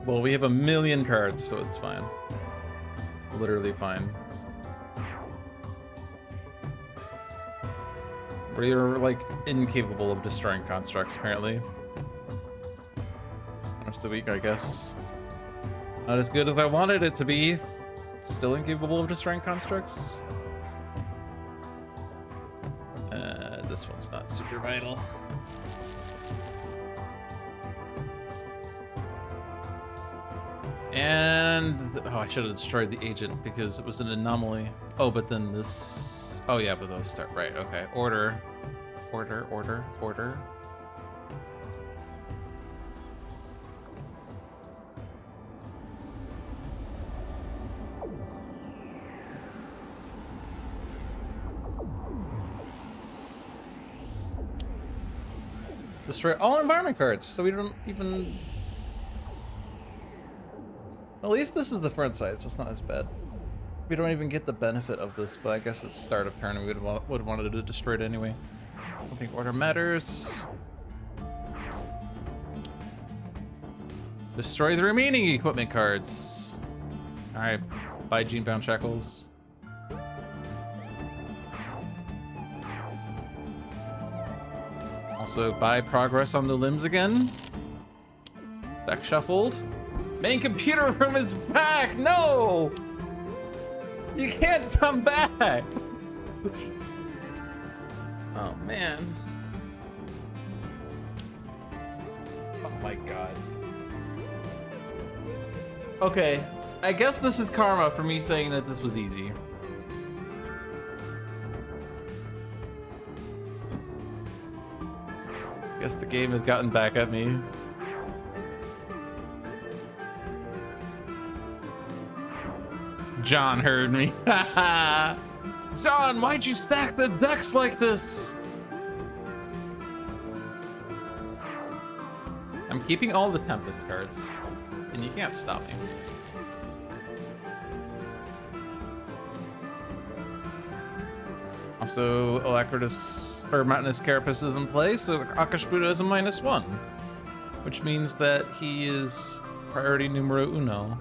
Well, we have 1,000,000 cards, so it's fine. It's literally fine. We're like incapable of destroying constructs, apparently. Rest of the week, I guess. Not as good as I wanted it to be. Still incapable of destroying constructs. This one's not super vital. And oh, I should have destroyed the agent because it was an anomaly. Oh, but then this. Oh yeah, but those start right. Okay, order. Destroy all environment cards, so we don't even... At least this is the front side, so it's not as bad. We don't even get the benefit of this, but I guess it's start of turn and we would have wanted to destroy it anyway. I don't think order matters. Destroy the remaining equipment cards. Alright, buy Genebound Shackles. Also, buy progress on the limbs again. Deck shuffled. Main computer room is back! No! You can't come back! Oh, man. Oh my god. Okay, I guess this is karma for me saying that this was easy. Guess the game has gotten back at me. John heard me. John, why'd you stack the decks like this? I'm keeping all the Tempest cards, and you can't stop me. Also, Alacritus, or Mountainous Carapace is in play, so Akash Buddha is a -1, which means that he is priority numero uno.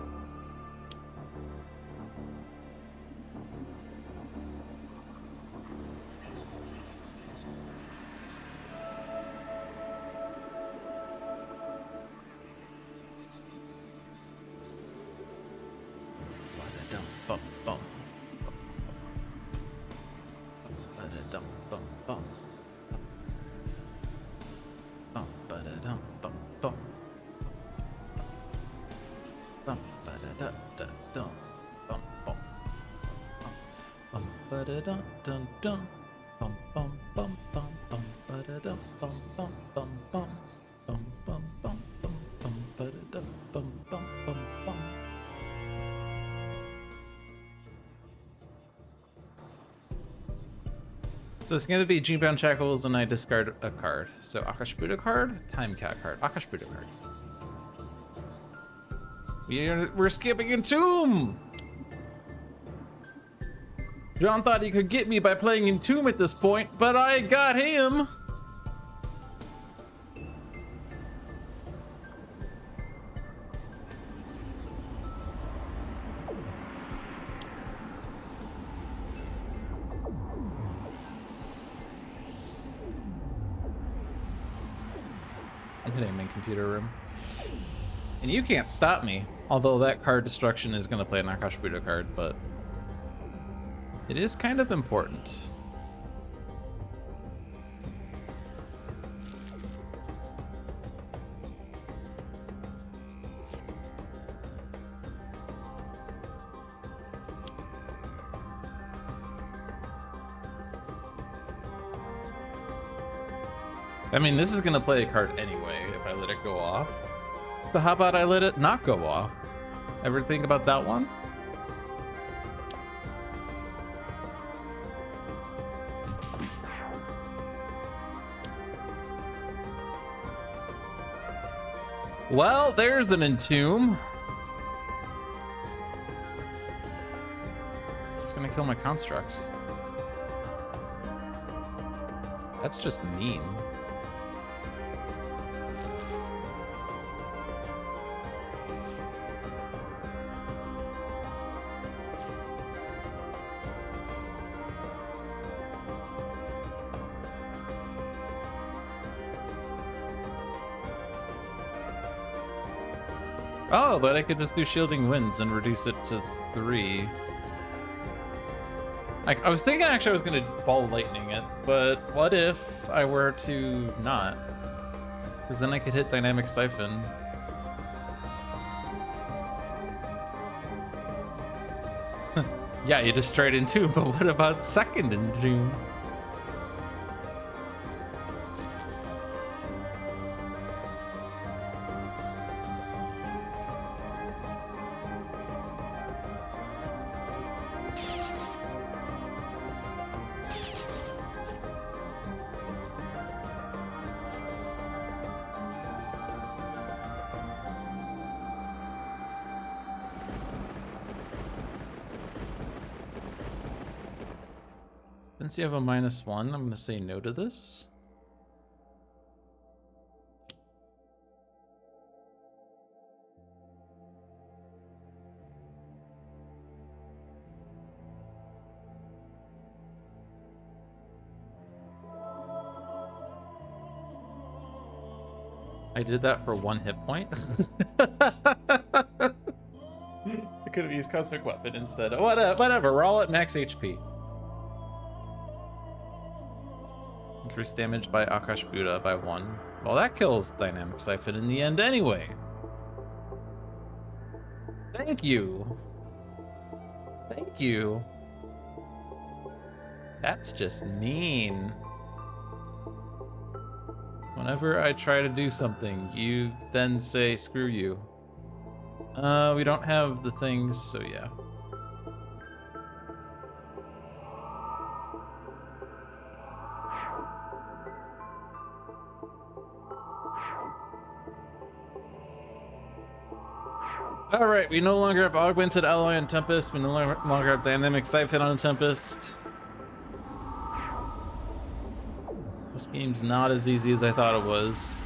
So it's going to be Genebound Shackles and I discard a card. So Akash Buddha card, Time Cat card, Akash Buddha card. We're skipping Entomb! John thought he could get me by playing Entomb at this point, but I got him! I'm hitting main computer room. And you can't stop me. Although that card destruction is going to play an Akash Buddha card, but it is kind of important. I mean, this is going to play a card anyway if I let it go off. So how about I let it not go off? Ever think about that one? Well, there's an entomb. It's gonna kill my constructs. That's just mean. Oh, but I could just do Shielding Winds and reduce it to 3. Like, I was thinking actually I was gonna ball lightning it, but what if I were to not? Because then I could hit Dynamic Siphon. Yeah, you destroyed Entomb, but what about second Entomb? Since you have a -1, I'm gonna say no to this. I did that for 1 hit point. I could have used Cosmic Weapon instead. Whatever, we're all at max HP. Increased damage by Akash Buddha by 1. Well, that kills Dynamic Siphon in the end anyway. Thank you. Thank you. That's just mean. Whenever I try to do something, you then say, screw you. We don't have the things, so yeah. Alright, we no longer have Augmented Alloy on Tempest. We no longer have Dynamic Siphon on Tempest. This game's not as easy as I thought it was.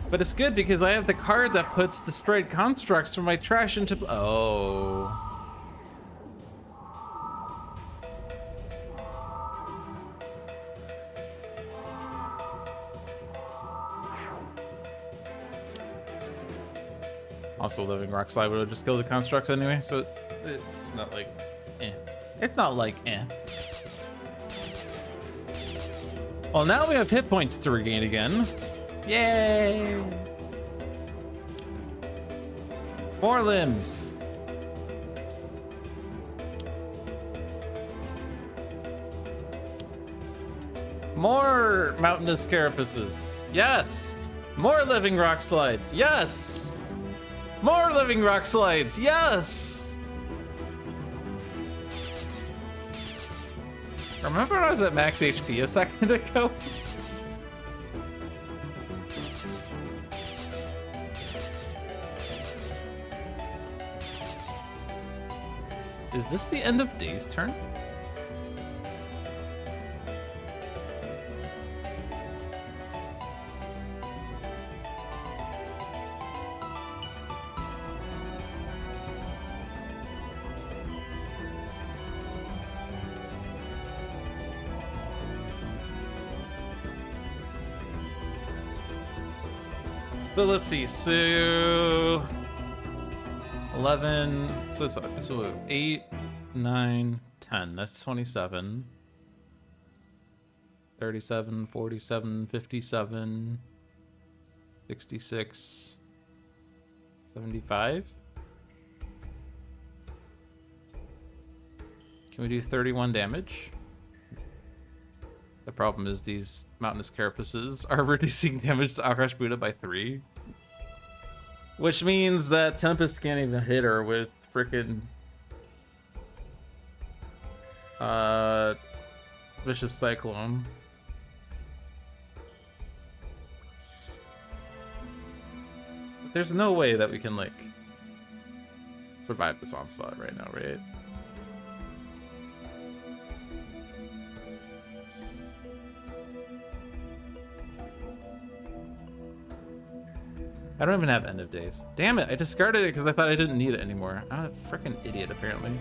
But it's good because I have the card that puts destroyed constructs from my trash into... Oh. Also, Living Rock Slide would have just killed the constructs anyway, so it's not like, eh. It's not like, eh. Well, now we have hit points to regain again. Yay! More limbs. More mountainous carapaces. Yes! More living rock slides. Yes! More living rock slides. Yes! Remember when I was at max HP a second ago? Is this the end of Day's turn? So let's see, so 11, so 8, 9, 10, that's 27, 37, 47, 57, 66, 75. Can we do 31 damage? The problem is these mountainous carapaces are reducing damage to Akash Buddha by 3. Which means that Tempest can't even hit her with frickin' Vicious Cyclone. there's no way that we can, like, survive this onslaught right now, right? I don't even have end of days. Damn it, I discarded it because I thought I didn't need it anymore. I'm a freaking idiot, apparently.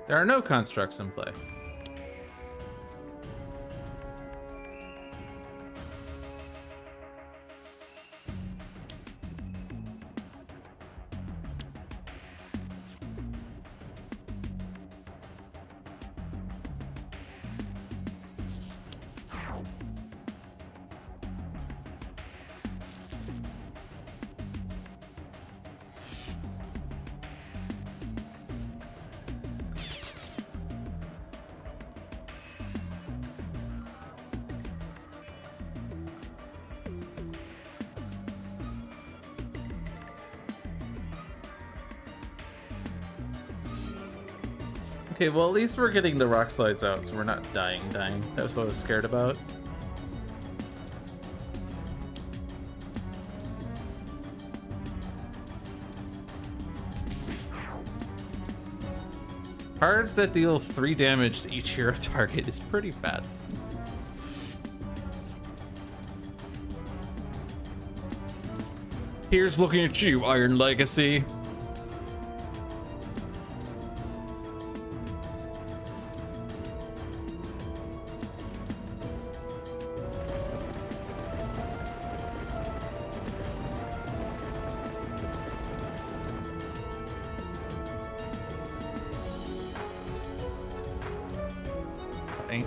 There are no constructs in play. Okay, well, at least we're getting the rock slides out, so we're not dying. That was what I was scared about. Cards that deal 3 damage to each hero target is pretty bad. Here's looking at you, Iron Legacy.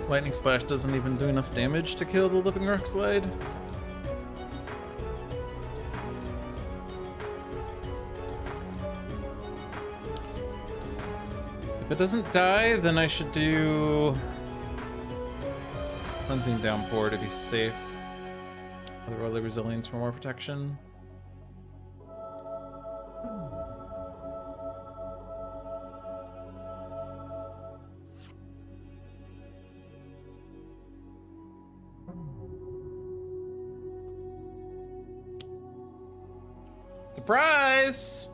Lightning Slash doesn't even do enough damage to kill the Living Rock Slide. If it doesn't die, then I should do Cleansing Downpour to be safe. Otherwise, Resilience for more protection. Surprise!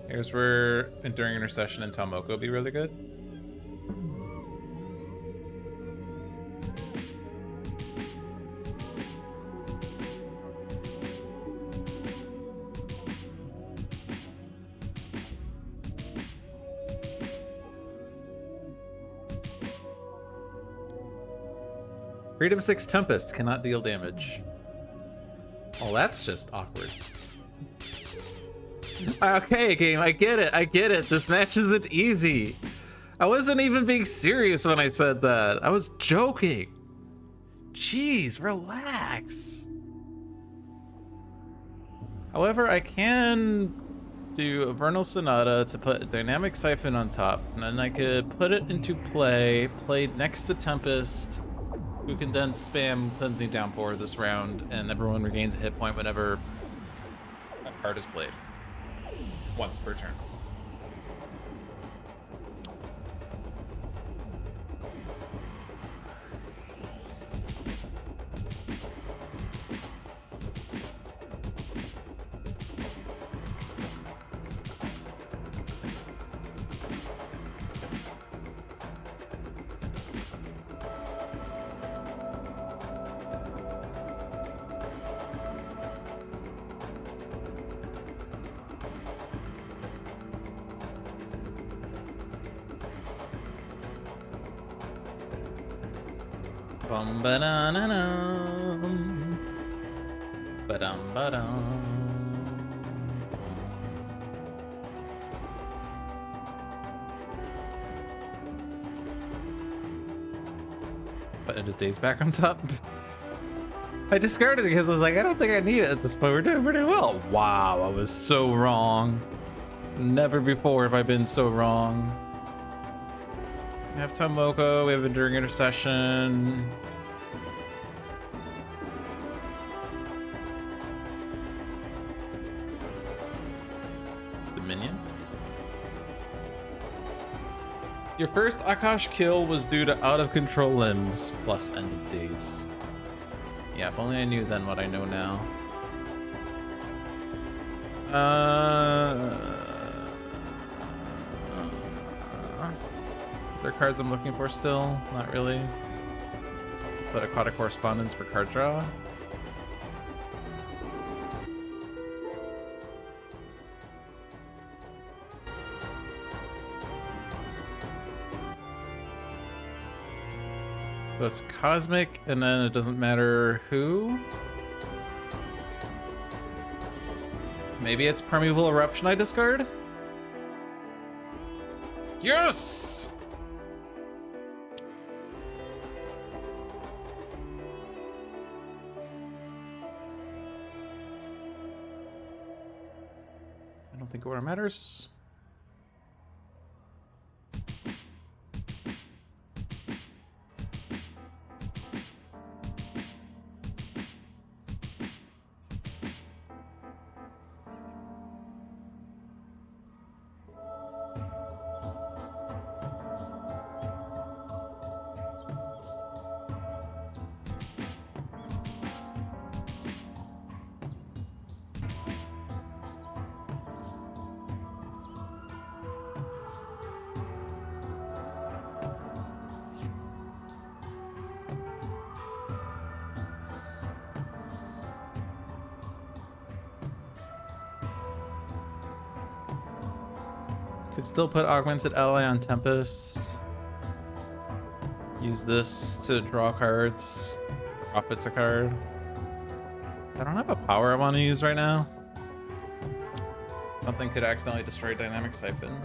Here's where Enduring Intercession and Tomoko will be really good. Freedom 6 Tempest cannot deal damage. Oh, that's just awkward. Okay, game, I get it. This match isn't easy. I wasn't even being serious when I said that. I was joking. Jeez, relax. However, I can do a Vernal Sonata to put a Dynamic Siphon on top, and then I could put it into play, played next to Tempest, who can then spam Cleansing Downpour this round, and everyone regains a hit point whenever a card is played. Once per turn. Bum ba da na dum. Ba dum ba dum. Put edit days back on top. I discarded it because I was like, I don't think I need it at this point. We're doing pretty well. Wow, I was so wrong. Never before have I been so wrong. We have Tomoko, we have Enduring Intercession. Dominion? Your first Akash kill was due to out of control limbs plus end of days. Yeah, if only I knew then what I know now. Are there cards I'm looking for still? Not really. But Aquatic Correspondence for card draw. So it's Cosmic, and then it doesn't matter who. Maybe it's Primeval Eruption I discard? Yes! I don't think order matters. Could still put Augmented Ally on Tempest. Use this to draw cards. Profits a card. I don't have a power I want to use right now. Something could accidentally destroy Dynamic Siphon.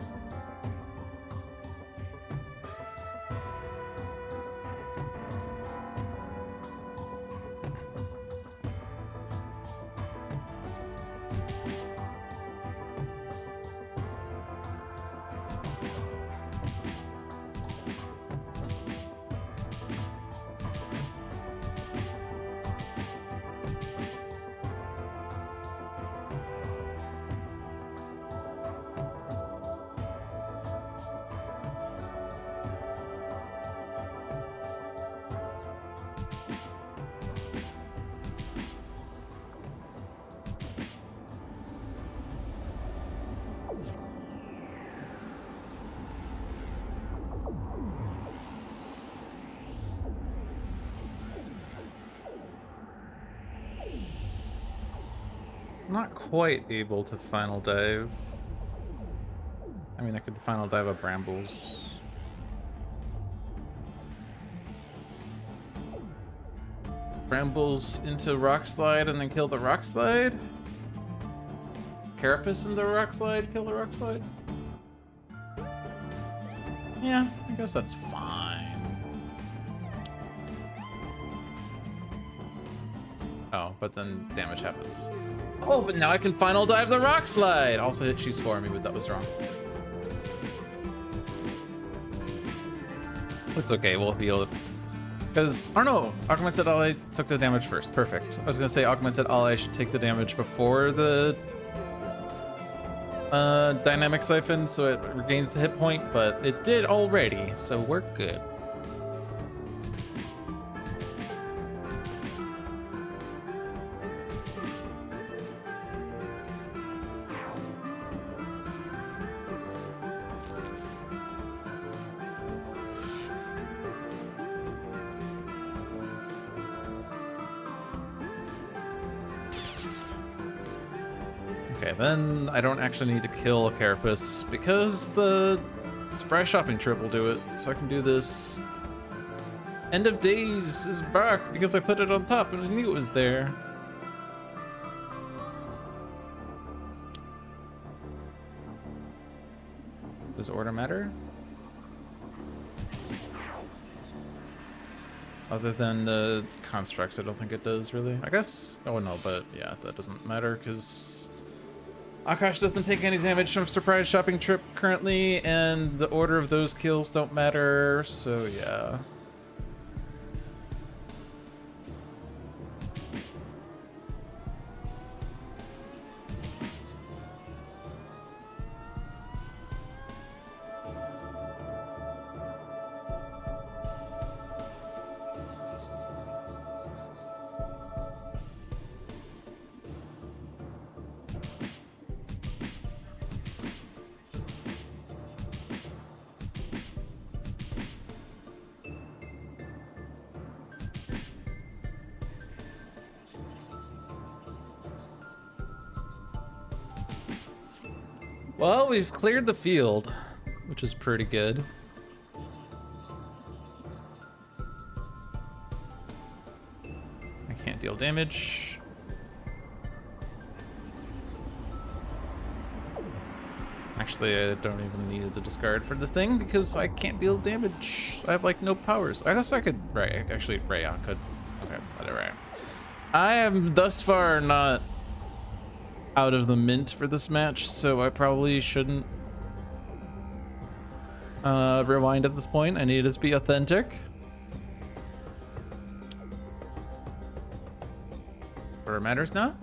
Not quite able to final dive. I mean, I could final dive a Brambles. Brambles into Rock Slide and then kill the Rock Slide? Carapace into Rock Slide, kill the Rock Slide? Yeah, I guess that's fine. Oh, but then damage happens. Oh, but now I can final dive the Rock Slide! Also hit choose for me, but that was wrong. It's okay, we'll heal it. Because, or no, Augmented Ally took the damage first. Perfect. I was gonna say Augmented Ally should take the damage before the Dynamic Siphon, so it regains the hit point, but it did already, so we're good. Okay, then I don't actually need to kill a Carapace because the Surprise Shopping trip will do it. So I can do this. End of Days is back because I put it on top and I knew it was there. Does order matter? Other than the constructs, I don't think it does really. I guess, oh no, but yeah, that doesn't matter because Akash doesn't take any damage from Surprise Shopping Trip currently, and the order of those kills don't matter, so yeah. Well, we've cleared the field, which is pretty good. I can't deal damage. Actually, I don't even need to discard for the thing because I can't deal damage. I have like no powers. I guess I could, right, actually, right, I could. Okay, whatever. I am thus far not out of the mint for this match, so I probably shouldn't rewind at this point. I need it to be authentic. Where it matters now.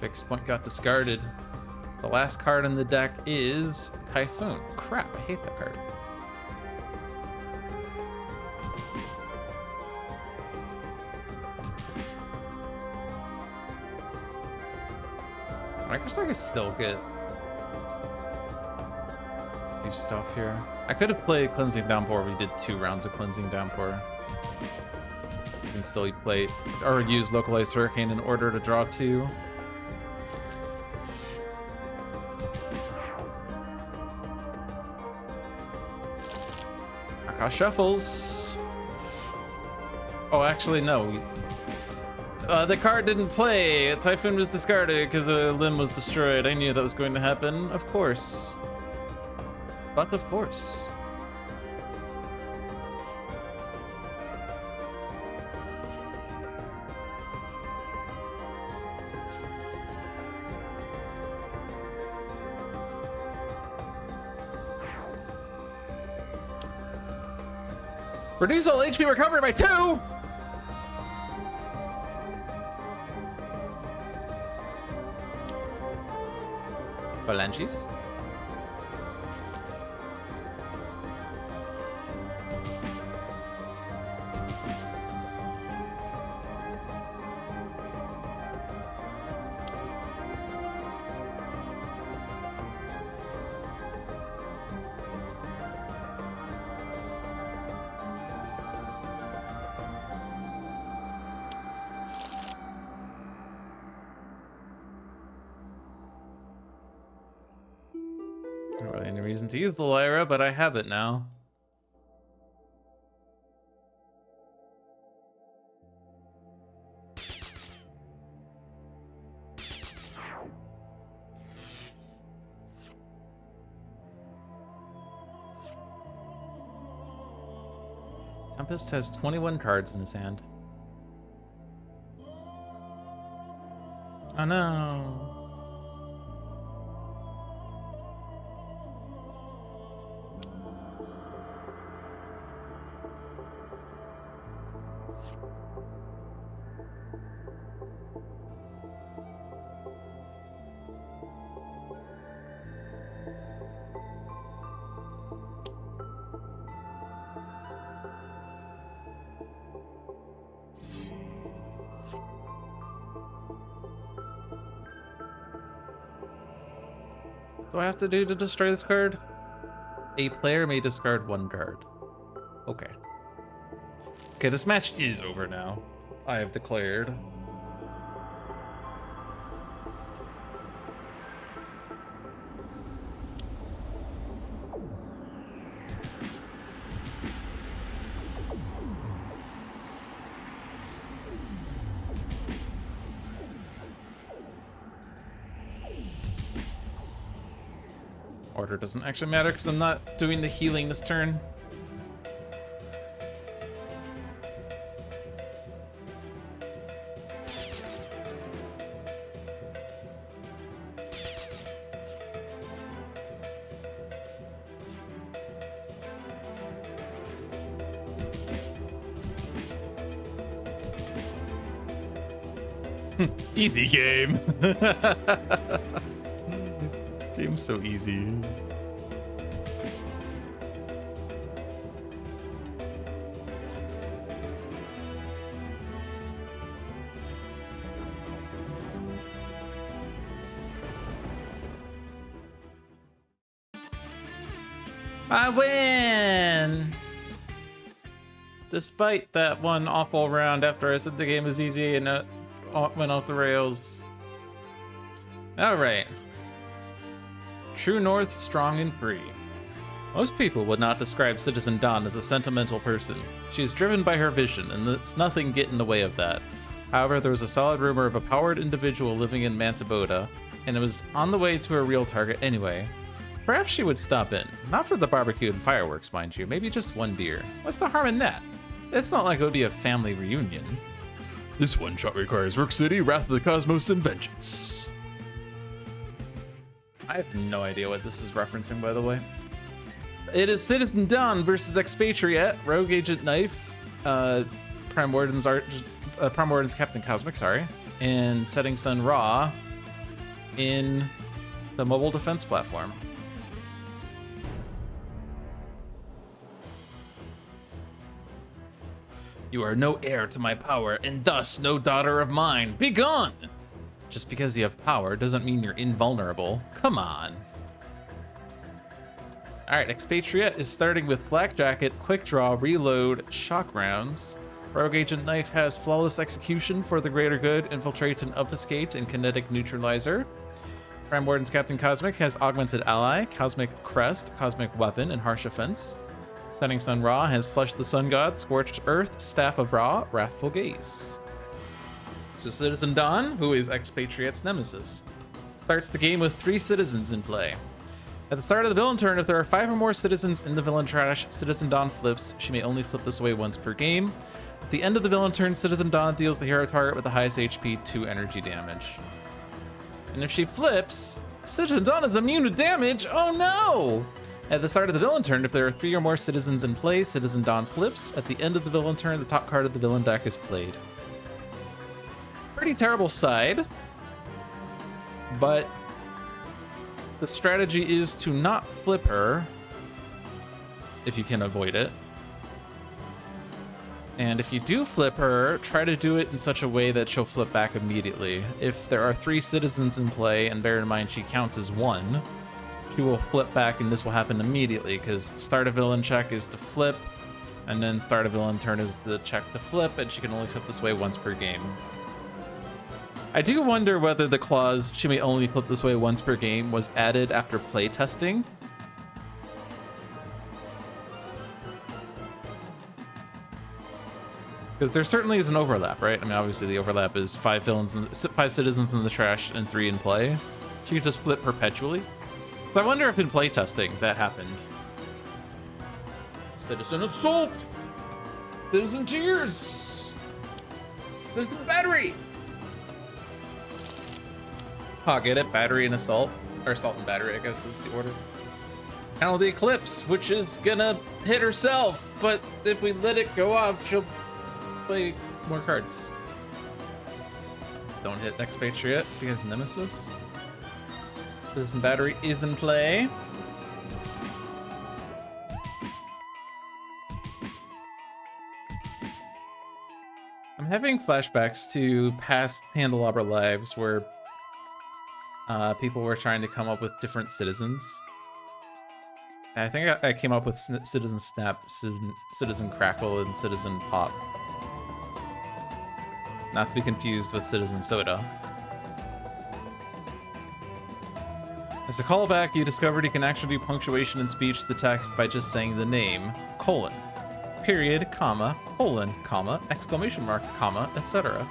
Fixed point got discarded. The last card in the deck is Typhoon. Crap, I hate that card. I guess I could still get do stuff here. I could have played Cleansing Downpour. We did 2 rounds of Cleansing Downpour. You can still play or use Localized Hurricane in order to draw 2. Akash shuffles. Oh, actually, no. The card didn't play. Typhoon was discarded because the limb was destroyed. I knew that was going to happen. Of course. But of course. Reduce all HP recovery by 2! Phalanges. Not really any reason to use the Lyra, but I have it now. Tempest has 21 cards in his hand. Oh no. What do I have to do to destroy this card? A player may discard 1 card. Okay. Okay, this match is over now. I have declared. Order doesn't actually matter because I'm not doing the healing this turn. Easy game. Game's so easy. I win! Despite that one awful round after I said the game was easy and it went off the rails. Alright. True North, strong and free. Most people would not describe Citizen Dawn as a sentimental person. She is driven by her vision, and lets nothing get in the way of that. However, there was a solid rumor of a powered individual living in Mantaboda, and it was on the way to her real target anyway. Perhaps she would stop in. Not for the barbecue and fireworks, mind you. Maybe just one beer. What's the harm in that? It's not like it would be a family reunion. This one shot requires Rook City, Wrath of the Cosmos, and Vengeance. I have no idea what this is referencing, by the way. It is Citizen Dawn versus Expatriate, Rogue Agent Knife, Prime Warden's Captain Cosmic, and Setting Sun Ra in the mobile defense platform. You are no heir to my power, and thus no daughter of mine. Be gone! Just because you have power doesn't mean you're invulnerable. Come on. Alright, Expatriate is starting with Flak Jacket, Quick Draw, Reload, Shock Rounds. Rogue Agent Knife has Flawless Execution for the greater good, Infiltrate and Obfuscate, and Kinetic Neutralizer. Prime Warden's Captain Cosmic has Augmented Ally, Cosmic Crest, Cosmic Weapon, and Harsh Offense. Setting Sun Ra has Flush the Sun God, Scorched Earth, Staff of Ra, Wrathful Gaze. So Citizen Dawn, who is Expatriate's nemesis, starts the game with 3 citizens in play. At the start of the villain turn, if there are 5 or more citizens in the villain trash, Citizen Dawn flips. She may only flip this away once per game. At the end of the villain turn, Citizen Dawn deals the hero target with the highest HP 2 energy damage. And if she flips, Citizen Dawn is immune to damage. Oh no! At the start of the villain turn, if there are 3 or more citizens in play, Citizen Dawn flips. At the end of the villain turn, the top card of the villain deck is played. Pretty terrible side, but the strategy is to not flip her if you can avoid it. And if you do flip her, try to do it in such a way that she'll flip back immediately. If there are 3 citizens in play, and bear in mind she counts as 1, she will flip back and this will happen immediately, because start a villain check is to flip, and then start a villain turn is the check to flip, and she can only flip this way once per game. I do wonder whether the clause, she may only flip this way once per game, was added after play testing. Because there certainly is an overlap, right? I mean, obviously the overlap is 5 citizens in the trash and 3 in play. She could just flip perpetually. So I wonder if in play testing that happened. Citizen Assault! Citizen Cheers! Citizen Battery! Oh, get it? Battery and Assault? Or Assault and Battery, I guess is the order. Now the Eclipse, which is gonna hit herself, but if we let it go off, she'll play more cards. Don't hit Expatriate because Nemesis. Citizen Battery is in play. I'm having flashbacks to past Handelabra lives where people were trying to come up with different citizens. And I think I came up with Citizen Snap, Citizen Crackle, and Citizen Pop. Not to be confused with Citizen Soda. As a callback, you discovered you can actually do punctuation in speech to the text by just saying the name, colon, period, comma, colon, comma, exclamation mark, comma, etc.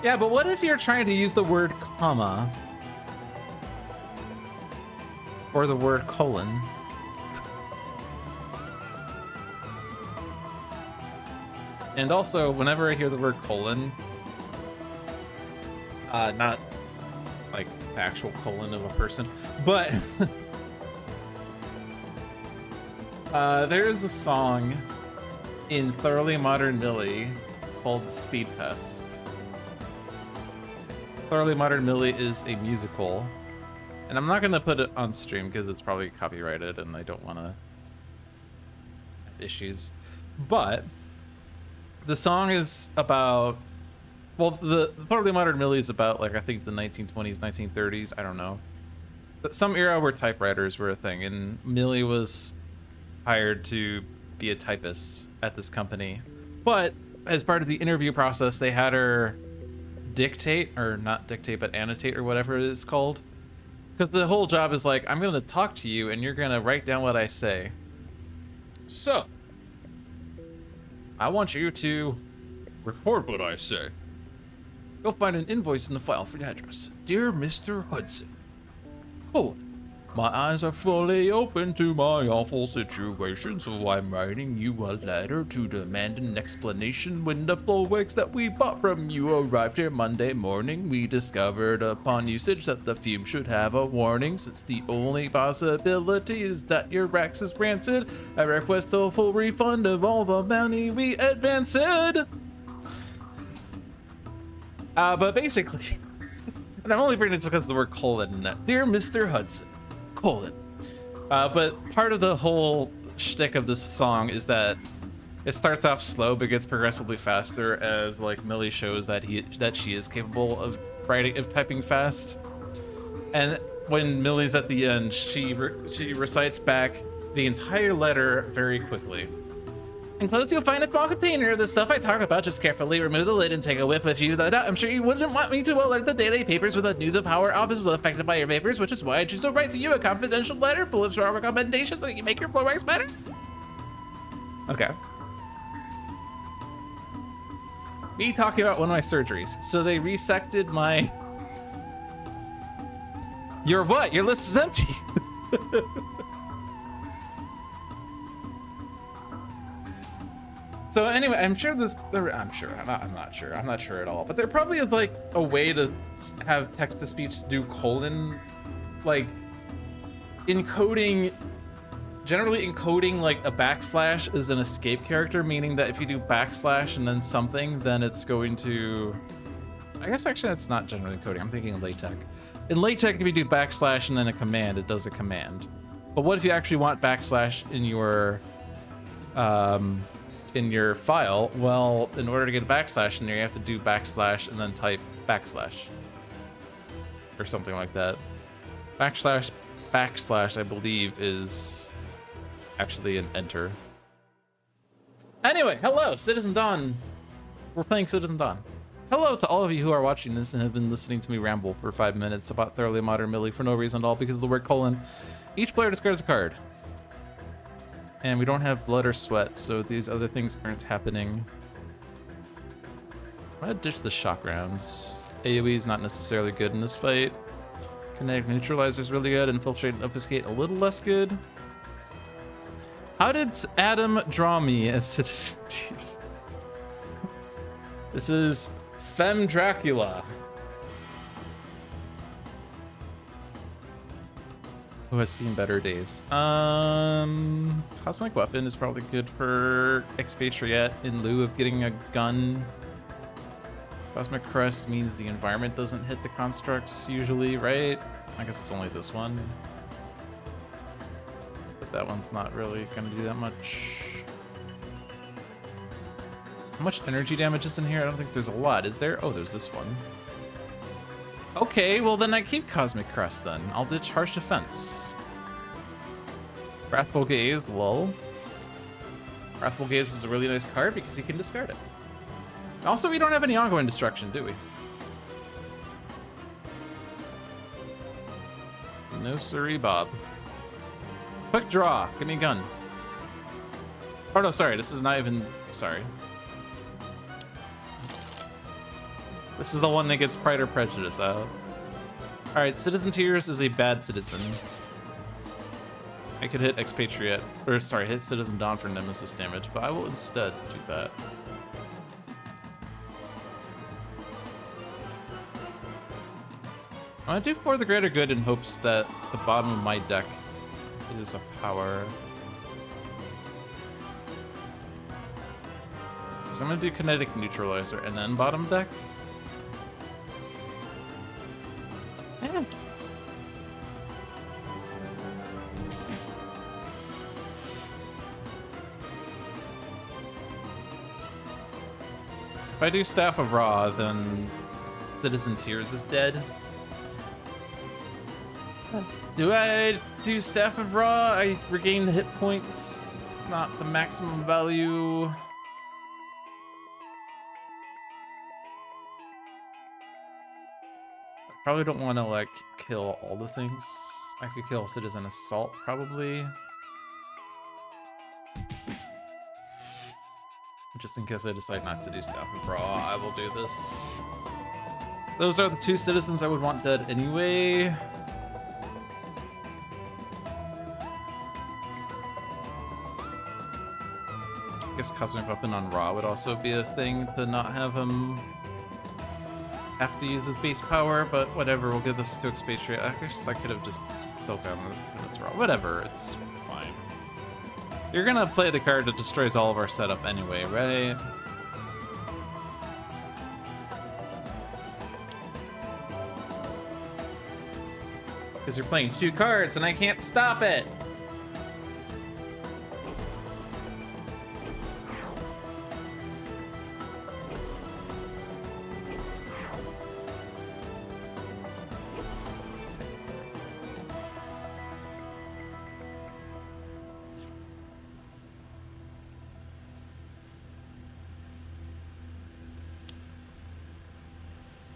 Yeah, but what if you're trying to use the word comma or the word colon. And also, whenever I hear the word colon, not like the actual colon of a person, but there is a song in Thoroughly Modern Millie called Speed Test. Thoroughly Modern Millie is a musical, and I'm not going to put it on stream because it's probably copyrighted and I don't want to have issues. But the song is about, well, the Thoroughly Modern Millie is about, like, I think the 1920s, 1930s, I don't know. Some era where typewriters were a thing, and Millie was hired to be a typist at this company. But as part of the interview process, they had her dictate, or not dictate, but annotate, or whatever it is called. Because the whole job is like, I'm going to talk to you, and you're going to write down what I say. So, I want you to record what I say. You'll find an invoice in the file for the address. Dear Mr. Hudson, colon. My eyes are fully open to my awful situation, so I'm writing you a letter to demand an explanation. When the full wigs that we bought from you arrived here Monday morning, we discovered upon usage that the fume should have a warning. Since the only possibility is that your Rax is rancid, I request a full refund of all the money we advanced. But basically, and I'm only bringing this because of the word colon in that. Dear Mr. Hudson, colon. But part of the whole shtick of this song is that it starts off slow but gets progressively faster as, like, Millie shows that she is capable of typing fast. And when Millie's at the end, she recites back the entire letter very quickly. Enclosed, you'll find a small container of the stuff I talk about. Just carefully remove the lid and take a whiff with you. I'm sure you wouldn't want me to alert the daily papers with the news of how our office was affected by your vapors, which is why I choose to write to you a confidential letter full of strong recommendations so that you make your floor wax better. Okay. Me talking about one of my surgeries. So they resected my... Your what? Your list is empty. So anyway, I'm not sure at all, but there probably is, like, a way to have text-to-speech do colon, like, generally encoding, like, a backslash is an escape character, meaning that if you do backslash and then something, then it's going to, I guess actually that's not generally encoding, I'm thinking of LaTeX. In LaTeX, if you do backslash and then a command, it does a command. But what if you actually want backslash in your file? Well, in order to get a backslash in there, you have to do backslash and then type backslash or something like that. Backslash, I believe, is actually an enter. Anyway, hello, Citizen Dawn. We're playing Citizen Dawn. Hello to all of you who are watching this and have been listening to me ramble for 5 minutes about Thoroughly Modern Millie for no reason at all because of the word colon. Each player discards a card. And we don't have blood or sweat, so these other things aren't happening. I'm gonna ditch the shock rounds. AoE is not necessarily good in this fight. Kinetic neutralizer is really good. Infiltrate and obfuscate a little less good. How did Adam draw me as Citizen Tears? This is Femme Dracula. Who has seen better days. Cosmic Weapon is probably good for expatriate in lieu of getting a gun. Cosmic Crest means the environment doesn't hit the constructs usually, right? I guess it's only this one. But that one's not really gonna do that much. How much energy damage is in here? I don't think there's a lot, is there? Oh, there's this one. Okay, well then I keep Cosmic Crest then. I'll ditch Harsh Defense. Wrathful Gaze, lol. Wrathful Gaze is a really nice card because you can discard it. Also, we don't have any ongoing destruction, do we? No siree, Bob. Quick draw, give me a gun. Oh no, sorry, this is not even, sorry. This is the one that gets Pride or Prejudice out. Alright, Citizen Tears is a bad citizen. I could hit Expatriate, or sorry, hit Citizen Dawn for Nemesis damage, but I will instead do that. I'm gonna do For the Greater Good in hopes that the bottom of my deck is a power. So I'm gonna do Kinetic Neutralizer and then bottom deck. Eh. If I do Staff of Ra, then Citizen Tears is dead. Do I do Staff of Ra? I regain the hit points, not the maximum value. I probably don't want to like kill all the things. I could kill Citizen Assault probably. Just in case I decide not to do Staff of Ra, I will do this. Those are the two citizens I would want dead anyway. I guess Cosmic Weapon on Ra would also be a thing to not have him have to use his base power, but whatever, we'll give this to Expatriate. I guess I could have just still gone with Ra. Whatever, it's fine. You're gonna play the card that destroys all of our setup anyway, right? Because you're playing two cards and I can't stop it!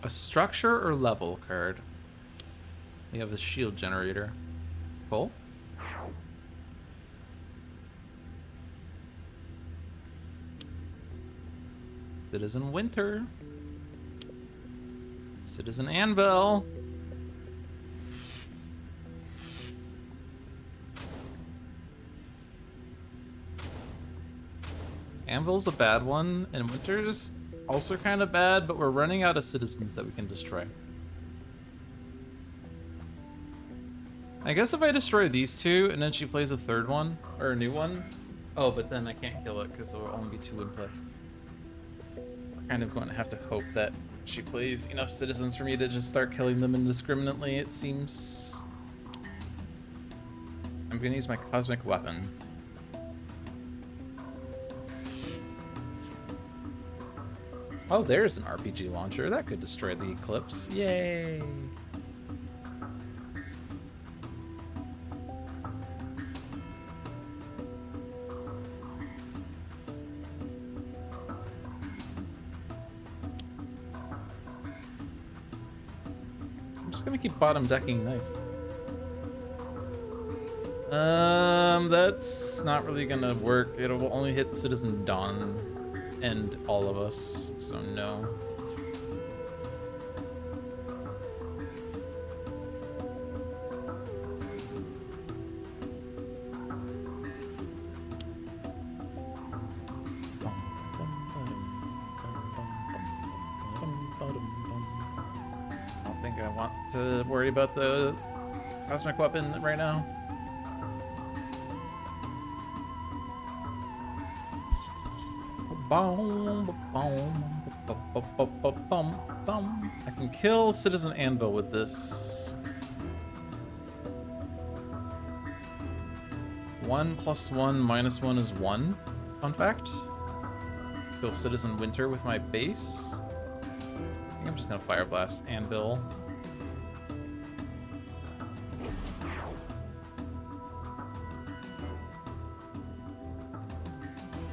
A structure or level card? We have the shield generator. Cool. Citizen Winter. Citizen Anvil. Anvil's a bad one, and Winter's also kind of bad, but we're running out of citizens that we can destroy. I guess if I destroy these two and then she plays a third one, or a new one. Oh, but then I can't kill it because there will only be two in play. We're kind of going to have to hope that she plays enough citizens for me to just start killing them indiscriminately, it seems. I'm going to use my Cosmic Weapon. Oh, there's an RPG launcher. That could destroy the Eclipse. Yay! I'm just gonna keep bottom decking Knife. That's not really gonna work. It will only hit Citizen Dawn and all of us, so no. I don't think I want to worry about the Cosmic Weapon right now. I can kill Citizen Anvil with this. 1 + 1 - 1 is 1. Fun fact. Kill Citizen Winter with my base. I think I'm just gonna Fire Blast Anvil.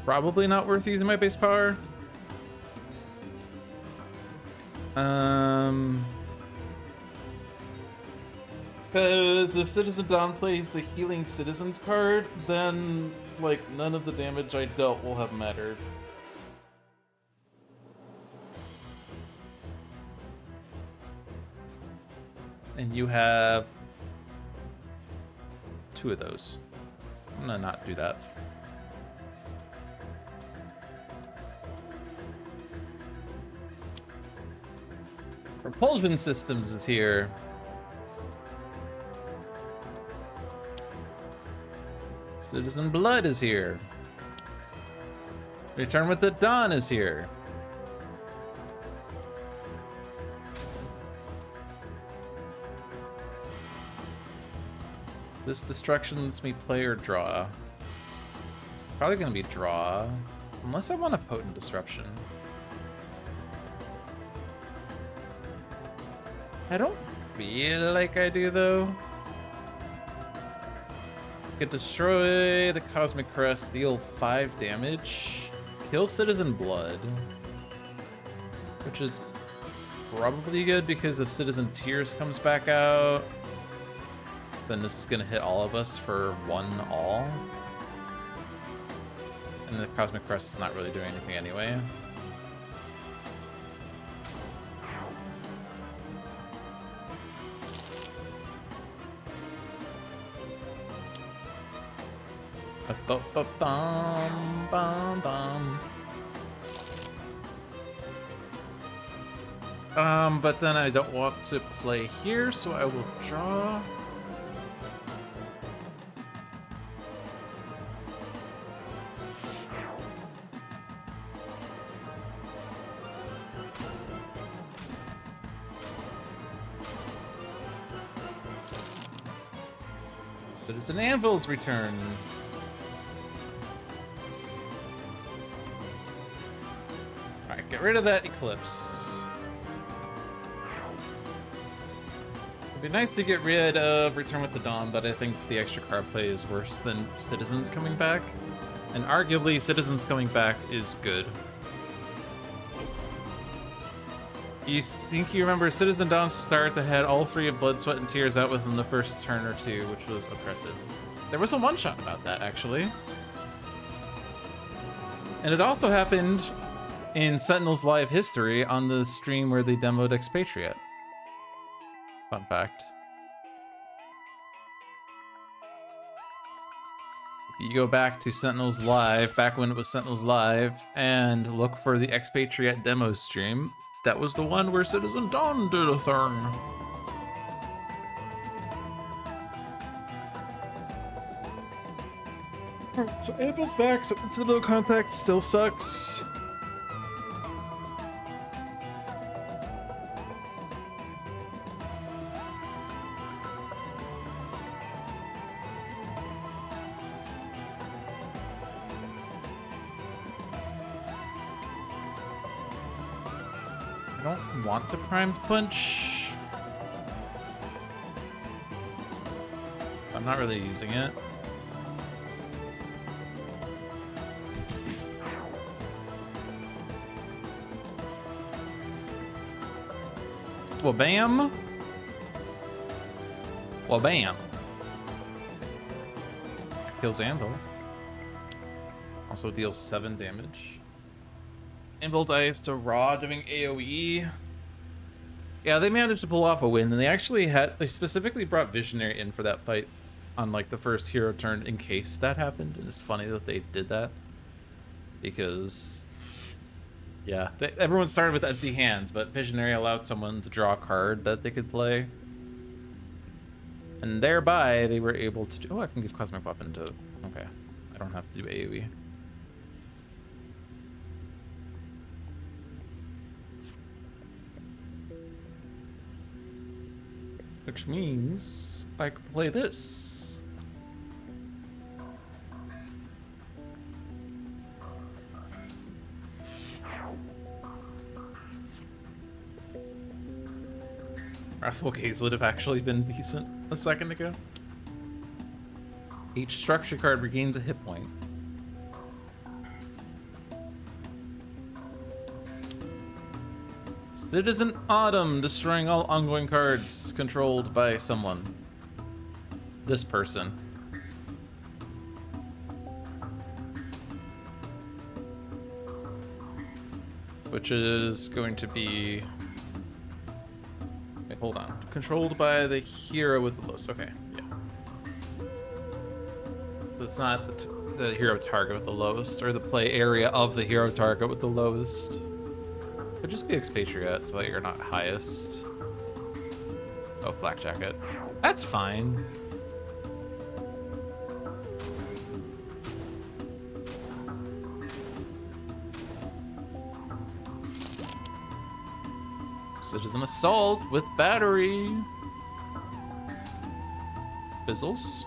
Probably not worth using my base power. Because if Citizen Dawn plays the Healing Citizens card, then, like, none of the damage I dealt will have mattered. And you have 2 of those. gonna not do that. Propulsion systems is here. Citizen Blood is here. Return with the Dawn is here. This destruction lets me play or draw. Probably gonna be draw. Unless I want a potent disruption. I don't feel like I do though. Could destroy the Cosmic Crest, deal 5 damage, kill Citizen Blood, which is probably good because if Citizen Tears comes back out, then this is gonna hit all of us for 1 all. And the Cosmic Crest is not really doing anything anyway. Bum, bum, bum. But then I don't want to play here, so I will draw. Citizen Anvil's return. Alright, get rid of that Eclipse. It'd be nice to get rid of Return with the Dawn, but I think the extra card play is worse than Citizens coming back. And arguably, Citizens coming back is good. You think you remember Citizen Dawn's start that had all 3 of Blood, Sweat, and Tears out within the first turn or 2, which was oppressive. There was a one-shot about that, actually. And it also happened in Sentinel's live history on the stream where they demoed Expatriate. Fun fact. If you go back to Sentinel's live, back when it was Sentinel's live, and look for the Expatriate demo stream, that was the one where Citizen Dawn did a thing. So Anvil's back, so Citadel Contact still sucks. I don't want to primed punch. I'm not really using it. Well, bam. Well, bam. Kills Anvil. Also deals 7 damage. Anvil dies to Raw doing AoE. Yeah, they managed to pull off a win, and they specifically brought Visionary in for that fight on like the first hero turn in case that happened, and it's funny that they did that because yeah, everyone started with empty hands, but Visionary allowed someone to draw a card that they could play, and thereby they were able to do, oh, I can give Cosmic Weapon to, okay, I don't have to do AoE. Which means I can play this. Wrathful Gaze would have actually been decent a second ago. Each structure card regains a hit point. Citizen Autumn, destroying all ongoing cards controlled by someone. This person. Which is going to be... Wait, hold on. Controlled by the hero with the list. Okay, yeah. it's not the hero target with the lowest, or the play area of the hero target with the lowest. Could just be expatriate, so that you're not highest. Oh, flak jacket. That's fine. Citizen assault with battery. Fizzles.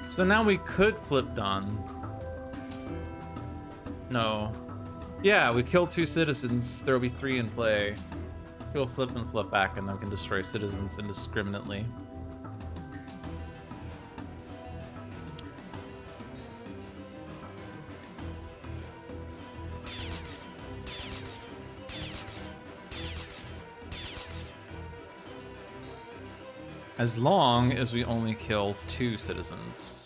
So now we could flip Don. No. Yeah, we kill 2 citizens, there will be 3 in play. We'll flip and flip back, and then we can destroy citizens indiscriminately. As long as we only kill 2 citizens.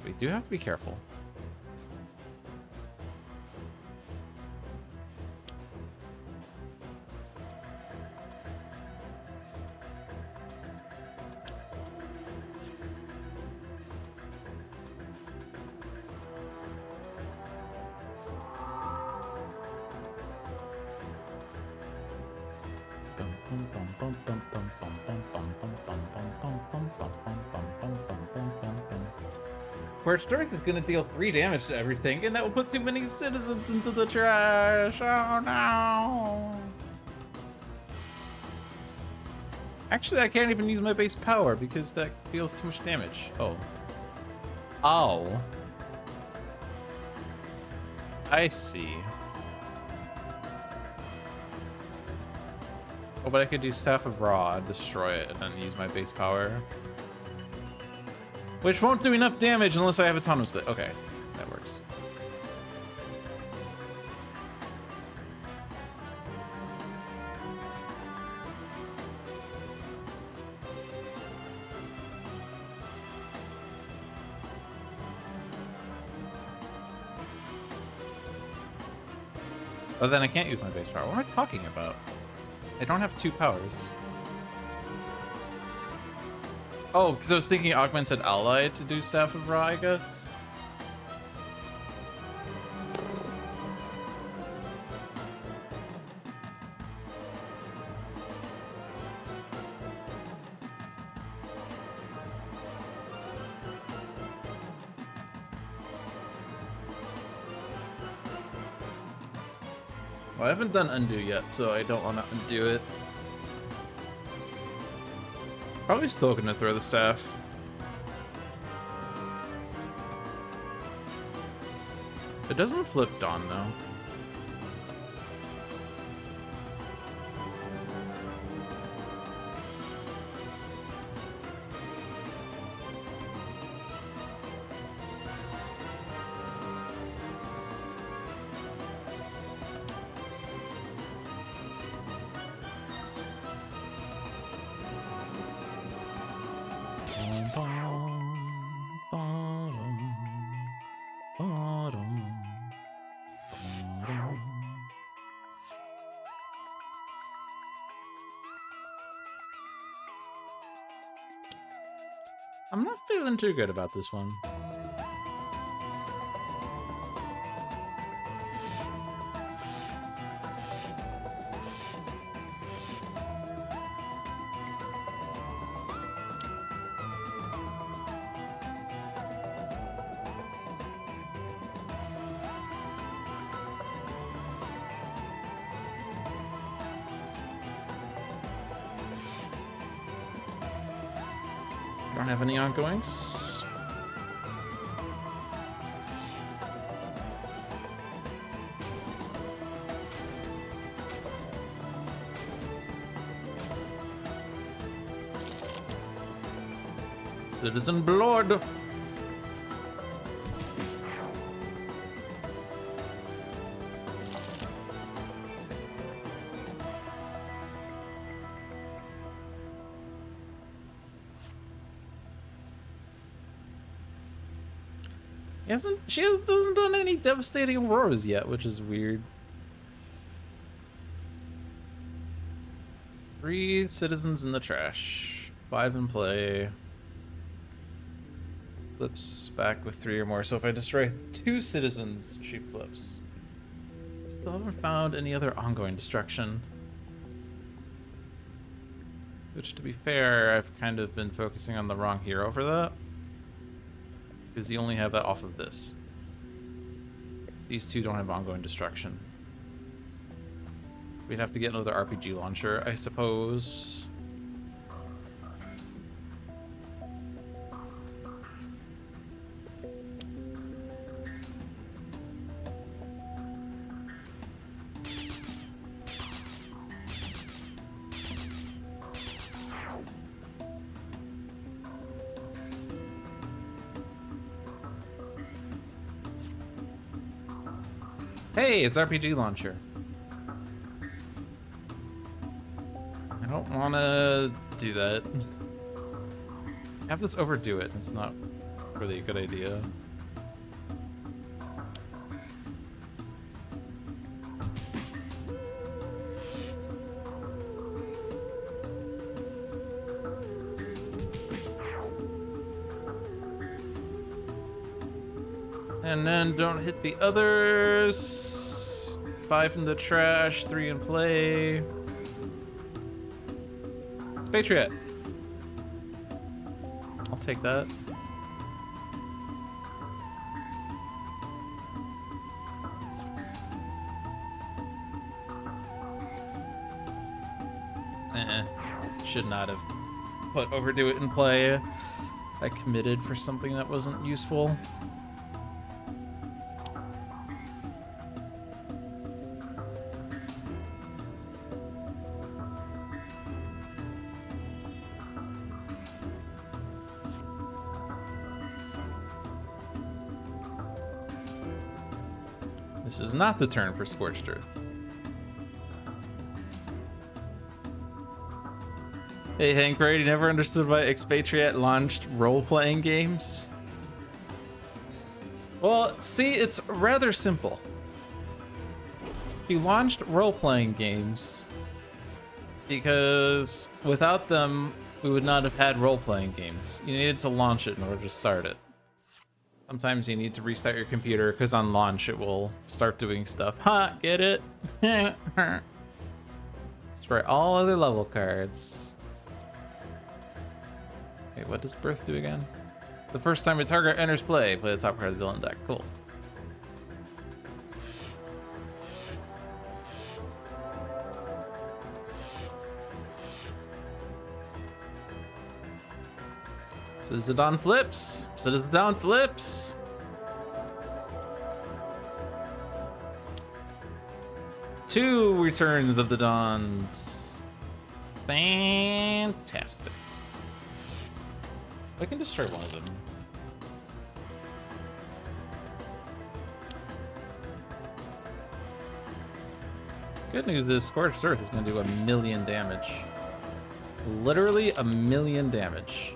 We do have to be careful. Scorched Earth is gonna deal 3 damage to everything, and that will put too many citizens into the trash. Oh no. Actually, I can't even use my base power because that deals too much damage. Oh. Oh. I see. Oh, but I could do Staff of Ra, destroy it, and then use my base power. Which won't do enough damage unless I have a Autonomous Split. Okay, that works. Oh, then I can't use my base power. What am I talking about? I don't have 2 powers. Oh, because I was thinking Augmented Ally to do Staff of Ra, I guess. Well, I haven't done undo yet, so I don't want to undo it. Probably still gonna throw the staff. It doesn't flip Dawn though. I'm not feeling too good about this one. Don't have any ongoings. Citizen Blood. Doesn't done any devastating auroras yet, which is weird. 3 citizens in the trash. 5 in play. Flips back with 3 or more. So if I destroy 2 citizens, she flips. Still haven't found any other ongoing destruction. Which, to be fair, I've kind of been focusing on the wrong hero for that. Because you only have that off of this. These 2 don't have ongoing destruction. We'd have to get another RPG launcher, I suppose. Hey, it's RPG launcher. I don't want to do that. Have this overdo it. It's not really a good idea. And then don't hit the others. 5 in the trash, 3 in play. Patriot. I'll take that. Should not have put overdo it in play. I committed for something that wasn't useful. This is not the turn for Scorched Earth. Hey Hank, right? You never understood why Expatriate launched role-playing games? Well, see, it's rather simple. He launched role-playing games because without them, we would not have had role-playing games. You needed to launch it in order to start it. Sometimes you need to restart your computer because on launch it will start doing stuff. Ha! Get it? Destroy all other level cards. Wait, what does Birth do again? The first time a target enters play, play the top card of the villain deck. Cool. Citizadon flips! Citizadon flips! Two returns of the Dons. Fantastic. I can destroy one of them. Good news is Scorched Earth is going to do 1,000,000 damage. Literally 1,000,000 damage.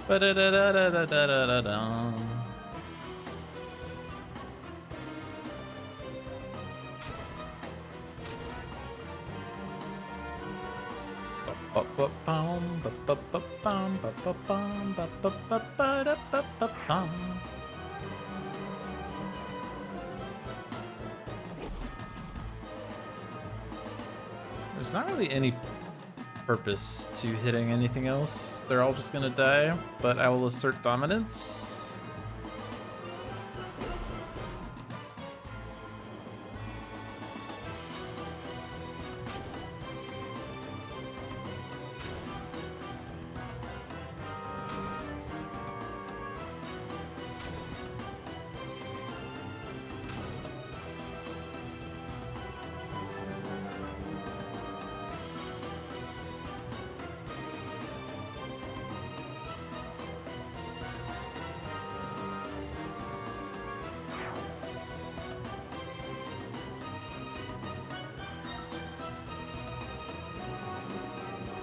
Ba-da-da-da-da-da-da-da-da. There's not really any purpose to hitting anything else. They're all just gonna die, but I will assert dominance.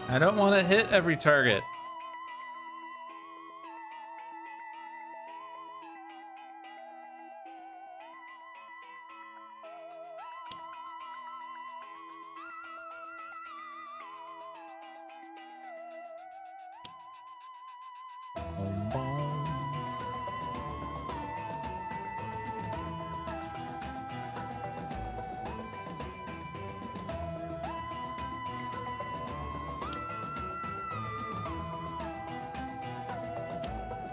I don't want to hit every target.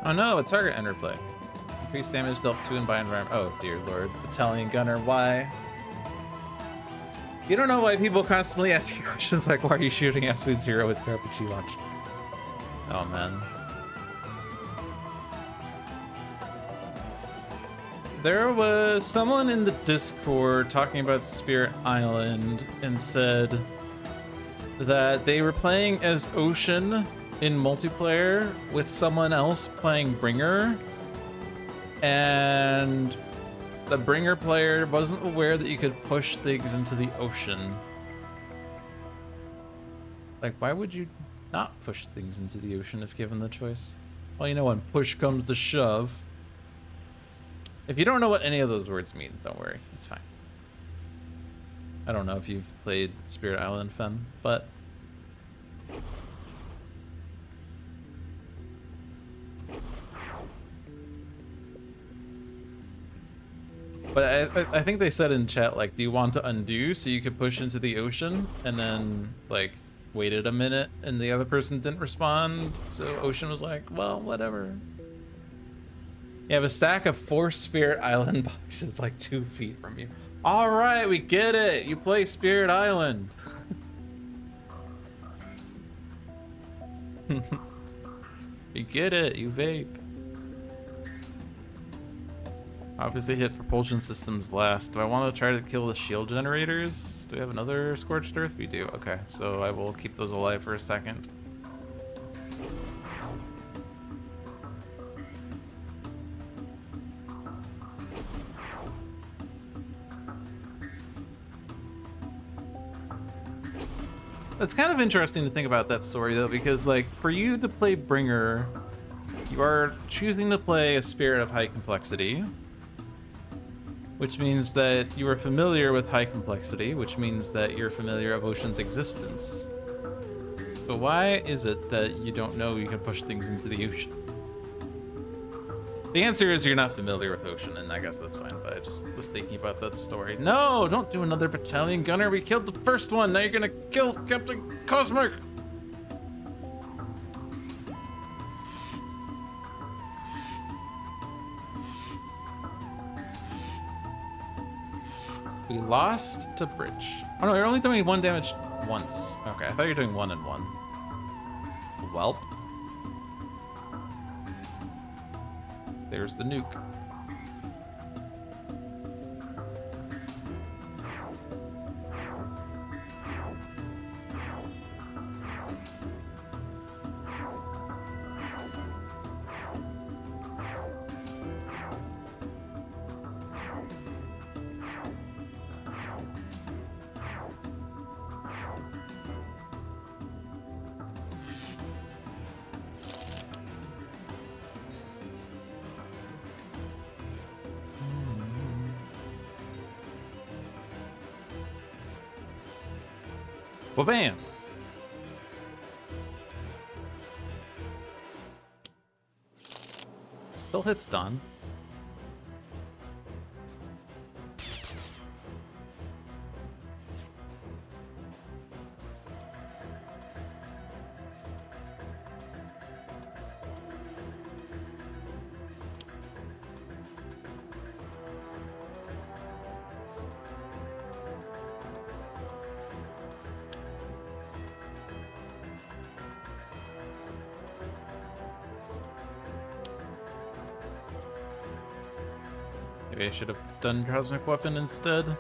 Oh no, a target interplay. Increased damage dealt to and by environment. Oh dear lord. Italian gunner, why? You don't know why people constantly ask you questions like, why are you shooting Absolute Zero with the RPG launch? Oh man. There was someone in the Discord talking about Spirit Island and said that they were playing as Ocean in multiplayer with someone else playing Bringer, and the Bringer player wasn't aware that you could push things into the ocean. Like, why would you not push things into the ocean if given the choice? Well, you know, when push comes to shove. If you don't know what any of those words mean, don't worry, it's fine. I don't know if you've played Spirit Island, Fen, but I think they said in chat, like, do you want to undo so you could push into the ocean? And then, like, waited a minute and the other person didn't respond. So Ocean was like, well, whatever. You have a stack of 4 Spirit Island boxes like 2 feet from you. All right, we get it. You play Spirit Island. We get it. You vape. Obviously hit propulsion systems last. Do I want to try to kill the shield generators? Do we have another Scorched Earth? We do. Okay, so I will keep those alive for a second. It's kind of interesting to think about that story though, because like for you to play Bringer, you are choosing to play a spirit of high complexity, which means that you are familiar with high complexity, which means that you're familiar of Ocean's existence. So why is it that you don't know you can push things into the ocean? The answer is you're not familiar with Ocean, and I guess that's fine, but I just was thinking about that story. No, don't do another battalion gunner. We killed the first one. Now you're gonna kill Captain Cosmic. We lost to Bridge. Oh no, you're only doing 1 damage once. Okay, I thought you were doing 1 and 1. Welp. There's the nuke. Well, bam. Still hits Don. Maybe I should have done Cosmic Weapon instead.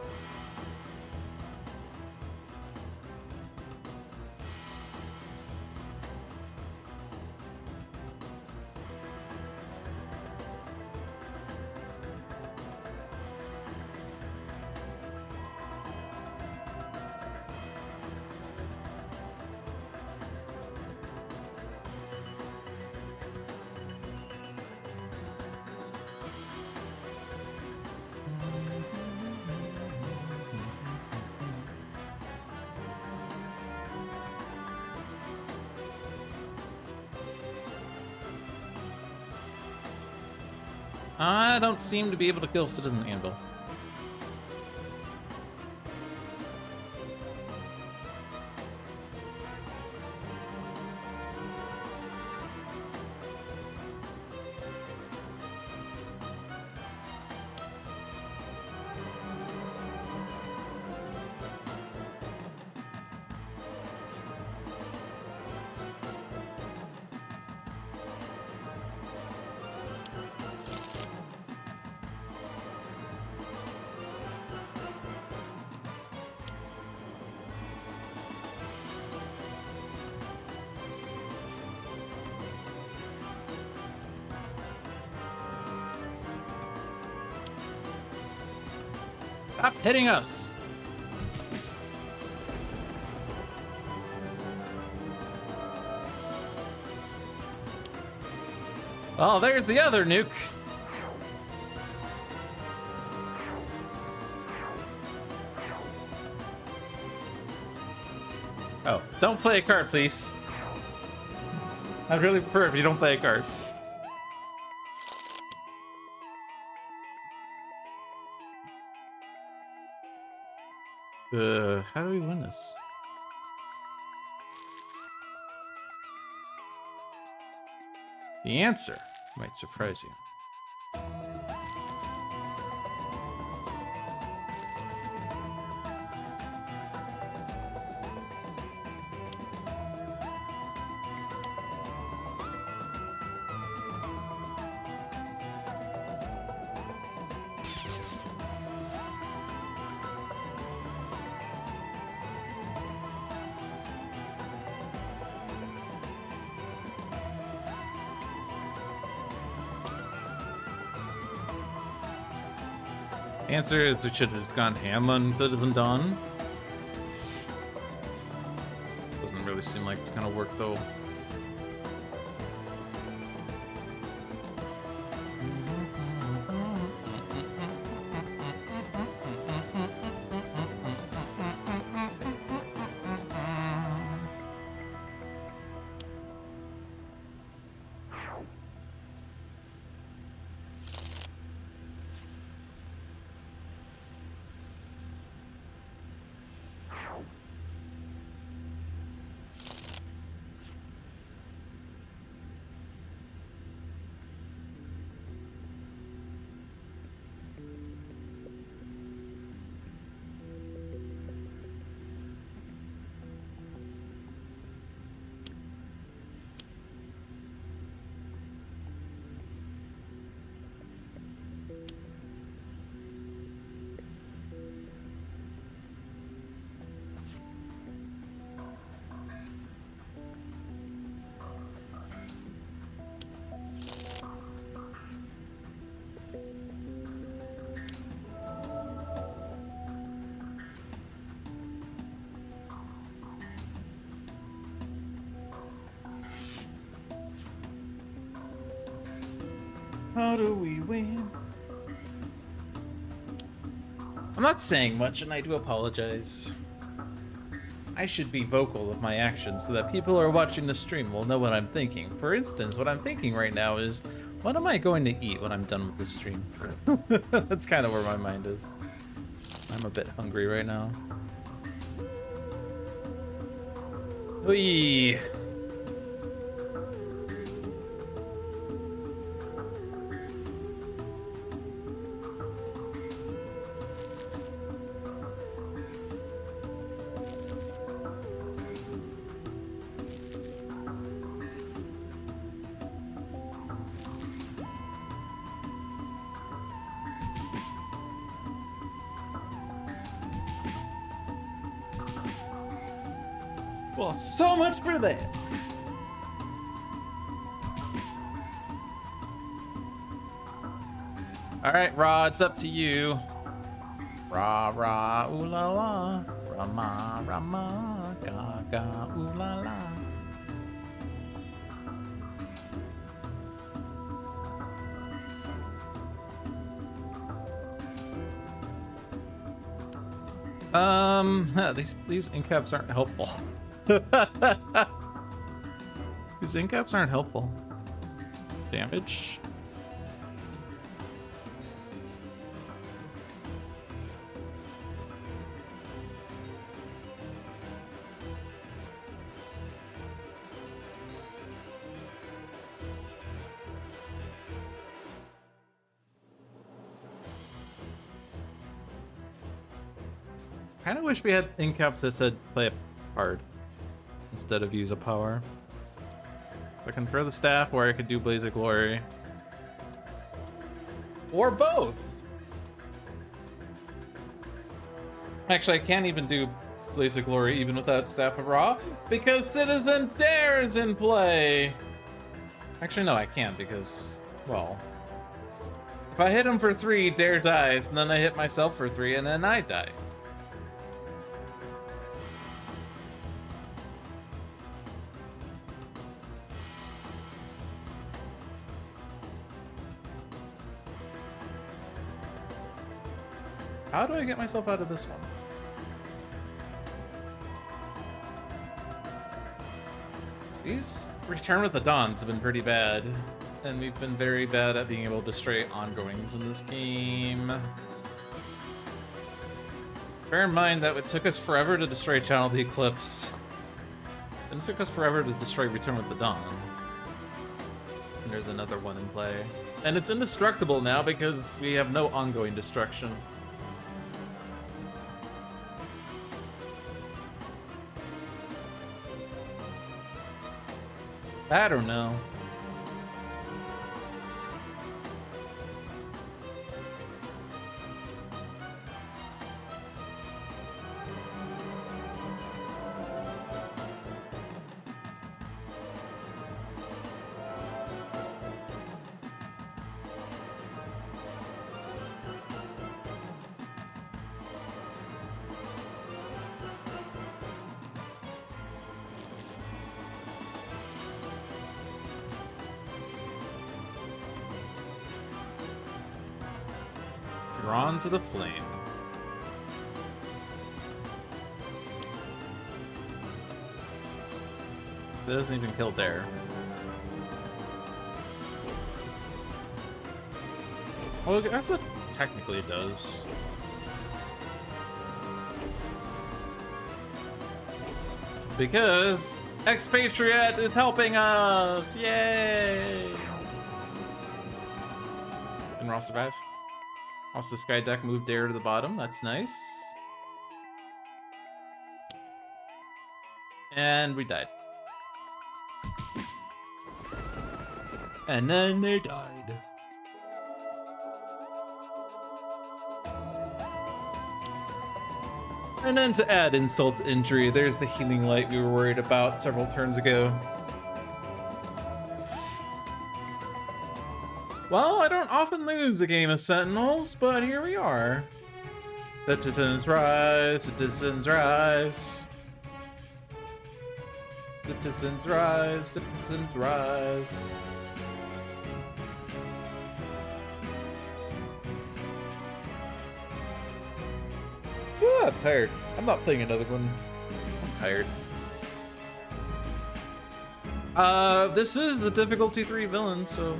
I don't seem to be able to kill Citizen Anvil. Stop hitting us! Oh, there's the other nuke. Oh, don't play a card, please. I'd really prefer if you don't play a card. How do we win this? The answer might surprise you. Answer is we should have just gone ham on Citizen Dawn. Doesn't really seem like it's gonna work though. How do we win? I'm not saying much, and I do apologize. I should be vocal of my actions so that people who are watching the stream will know what I'm thinking. For instance, what I'm thinking right now is, what am I going to eat when I'm done with the stream? That's kind of where my mind is. I'm a bit hungry right now. Oy. Well, so much for that. All right, Ra, it's up to you. Ra, ra, ooh la la. Rama, rama, ga, ga, ooh la la. These ink caps aren't helpful. These ink caps aren't helpful. Damage. Kind of wish we had in caps that said play it hard instead of use a power. I can throw the staff, or I could do Blaze of Glory. Or both. Actually, I can't even do Blaze of Glory even without Staff of Ra, because Citizen Dare's in play. Actually, no, I can't, because, well, if I hit him for 3, Dare dies, and then I hit myself for 3, and then I die. How do I get myself out of this one? These Return with the Dawns have been pretty bad, and we've been very bad at being able to destroy ongoings in this game. Bear in mind that it took us forever to destroy Channel the Eclipse. And it took us forever to destroy Return with the Dawn. And there's another one in play. And it's indestructible now because we have no ongoing destruction. I don't know. Drawn to the flame. That doesn't even kill Dare. Well, that's what technically it does. Because Expatriate is helping us! Yay! Can Raw survive? Also, Sky Deck moved Dare to the bottom. That's nice. And we died. And then they died. And then to add insult to injury, there's the healing light we were worried about several turns ago. Well, I don't often lose a game of Sentinels, but here we are. Citizens rise, citizens rise. Citizens rise, citizens rise. Ooh, I'm tired. I'm not playing another one. I'm tired. This is a difficulty 3 villain, so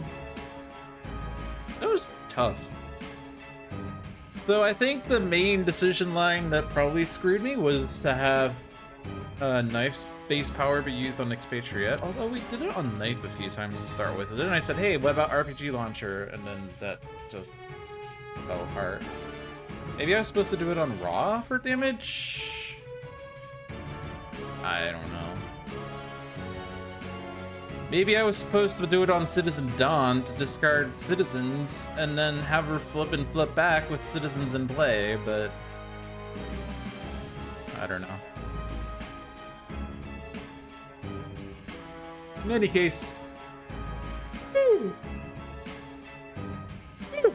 that was tough. So I think the main decision line that probably screwed me was to have Knife's base power be used on Expatriate, although we did it on Knife a few times to start with. And then I said, hey, what about RPG Launcher? And then that just fell apart. Maybe I was supposed to do it on Raw for damage? I don't know. Maybe I was supposed to do it on Citizen Dawn to discard Citizens and then have her flip and flip back with Citizens in play, but I don't know. In any case,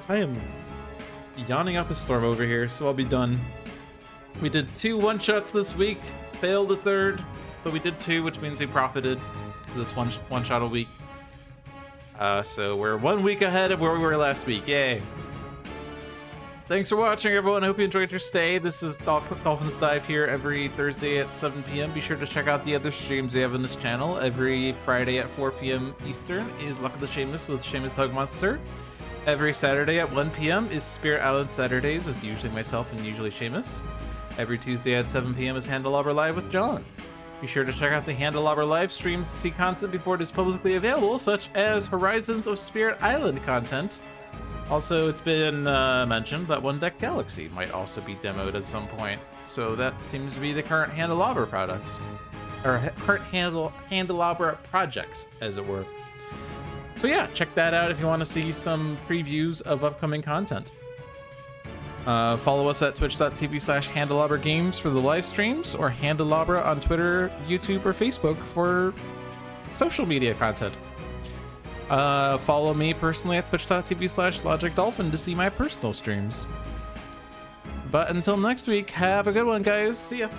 I am yawning up a storm over here, so I'll be done. We did 2 one-shots this week, failed a third, but we did 2, which means we profited. This one shot a week. So we're 1 week ahead of where we were last week. Yay. Thanks for watching, everyone. I hope you enjoyed your stay. This is Dolphin's Dive here every Thursday at 7 p.m. Be sure to check out the other streams we have on this channel. Every Friday at 4 p.m. Eastern is Luck of the Shameless with Shameless Thug Monster. Every Saturday at 1 p.m. is Spirit Island Saturdays with usually myself and usually Shameless. Every Tuesday at 7 p.m. is Handelabra Live with John. Be sure to check out the Handelabra live streams to see content before it is publicly available, such as Horizons of Spirit Island content. Also, it's been mentioned that One Deck Galaxy might also be demoed at some point. So that seems to be the current Handelabra products, or current Handelabra projects, as it were. So yeah, check that out if you want to see some previews of upcoming content. Follow us at twitch.tv/Handelabra Games for the live streams, or Handelabra on Twitter, YouTube, or Facebook for social media content. Follow me personally at twitch.tv/Logic Dolphin to see my personal streams. But until next week, have a good one, guys. See ya.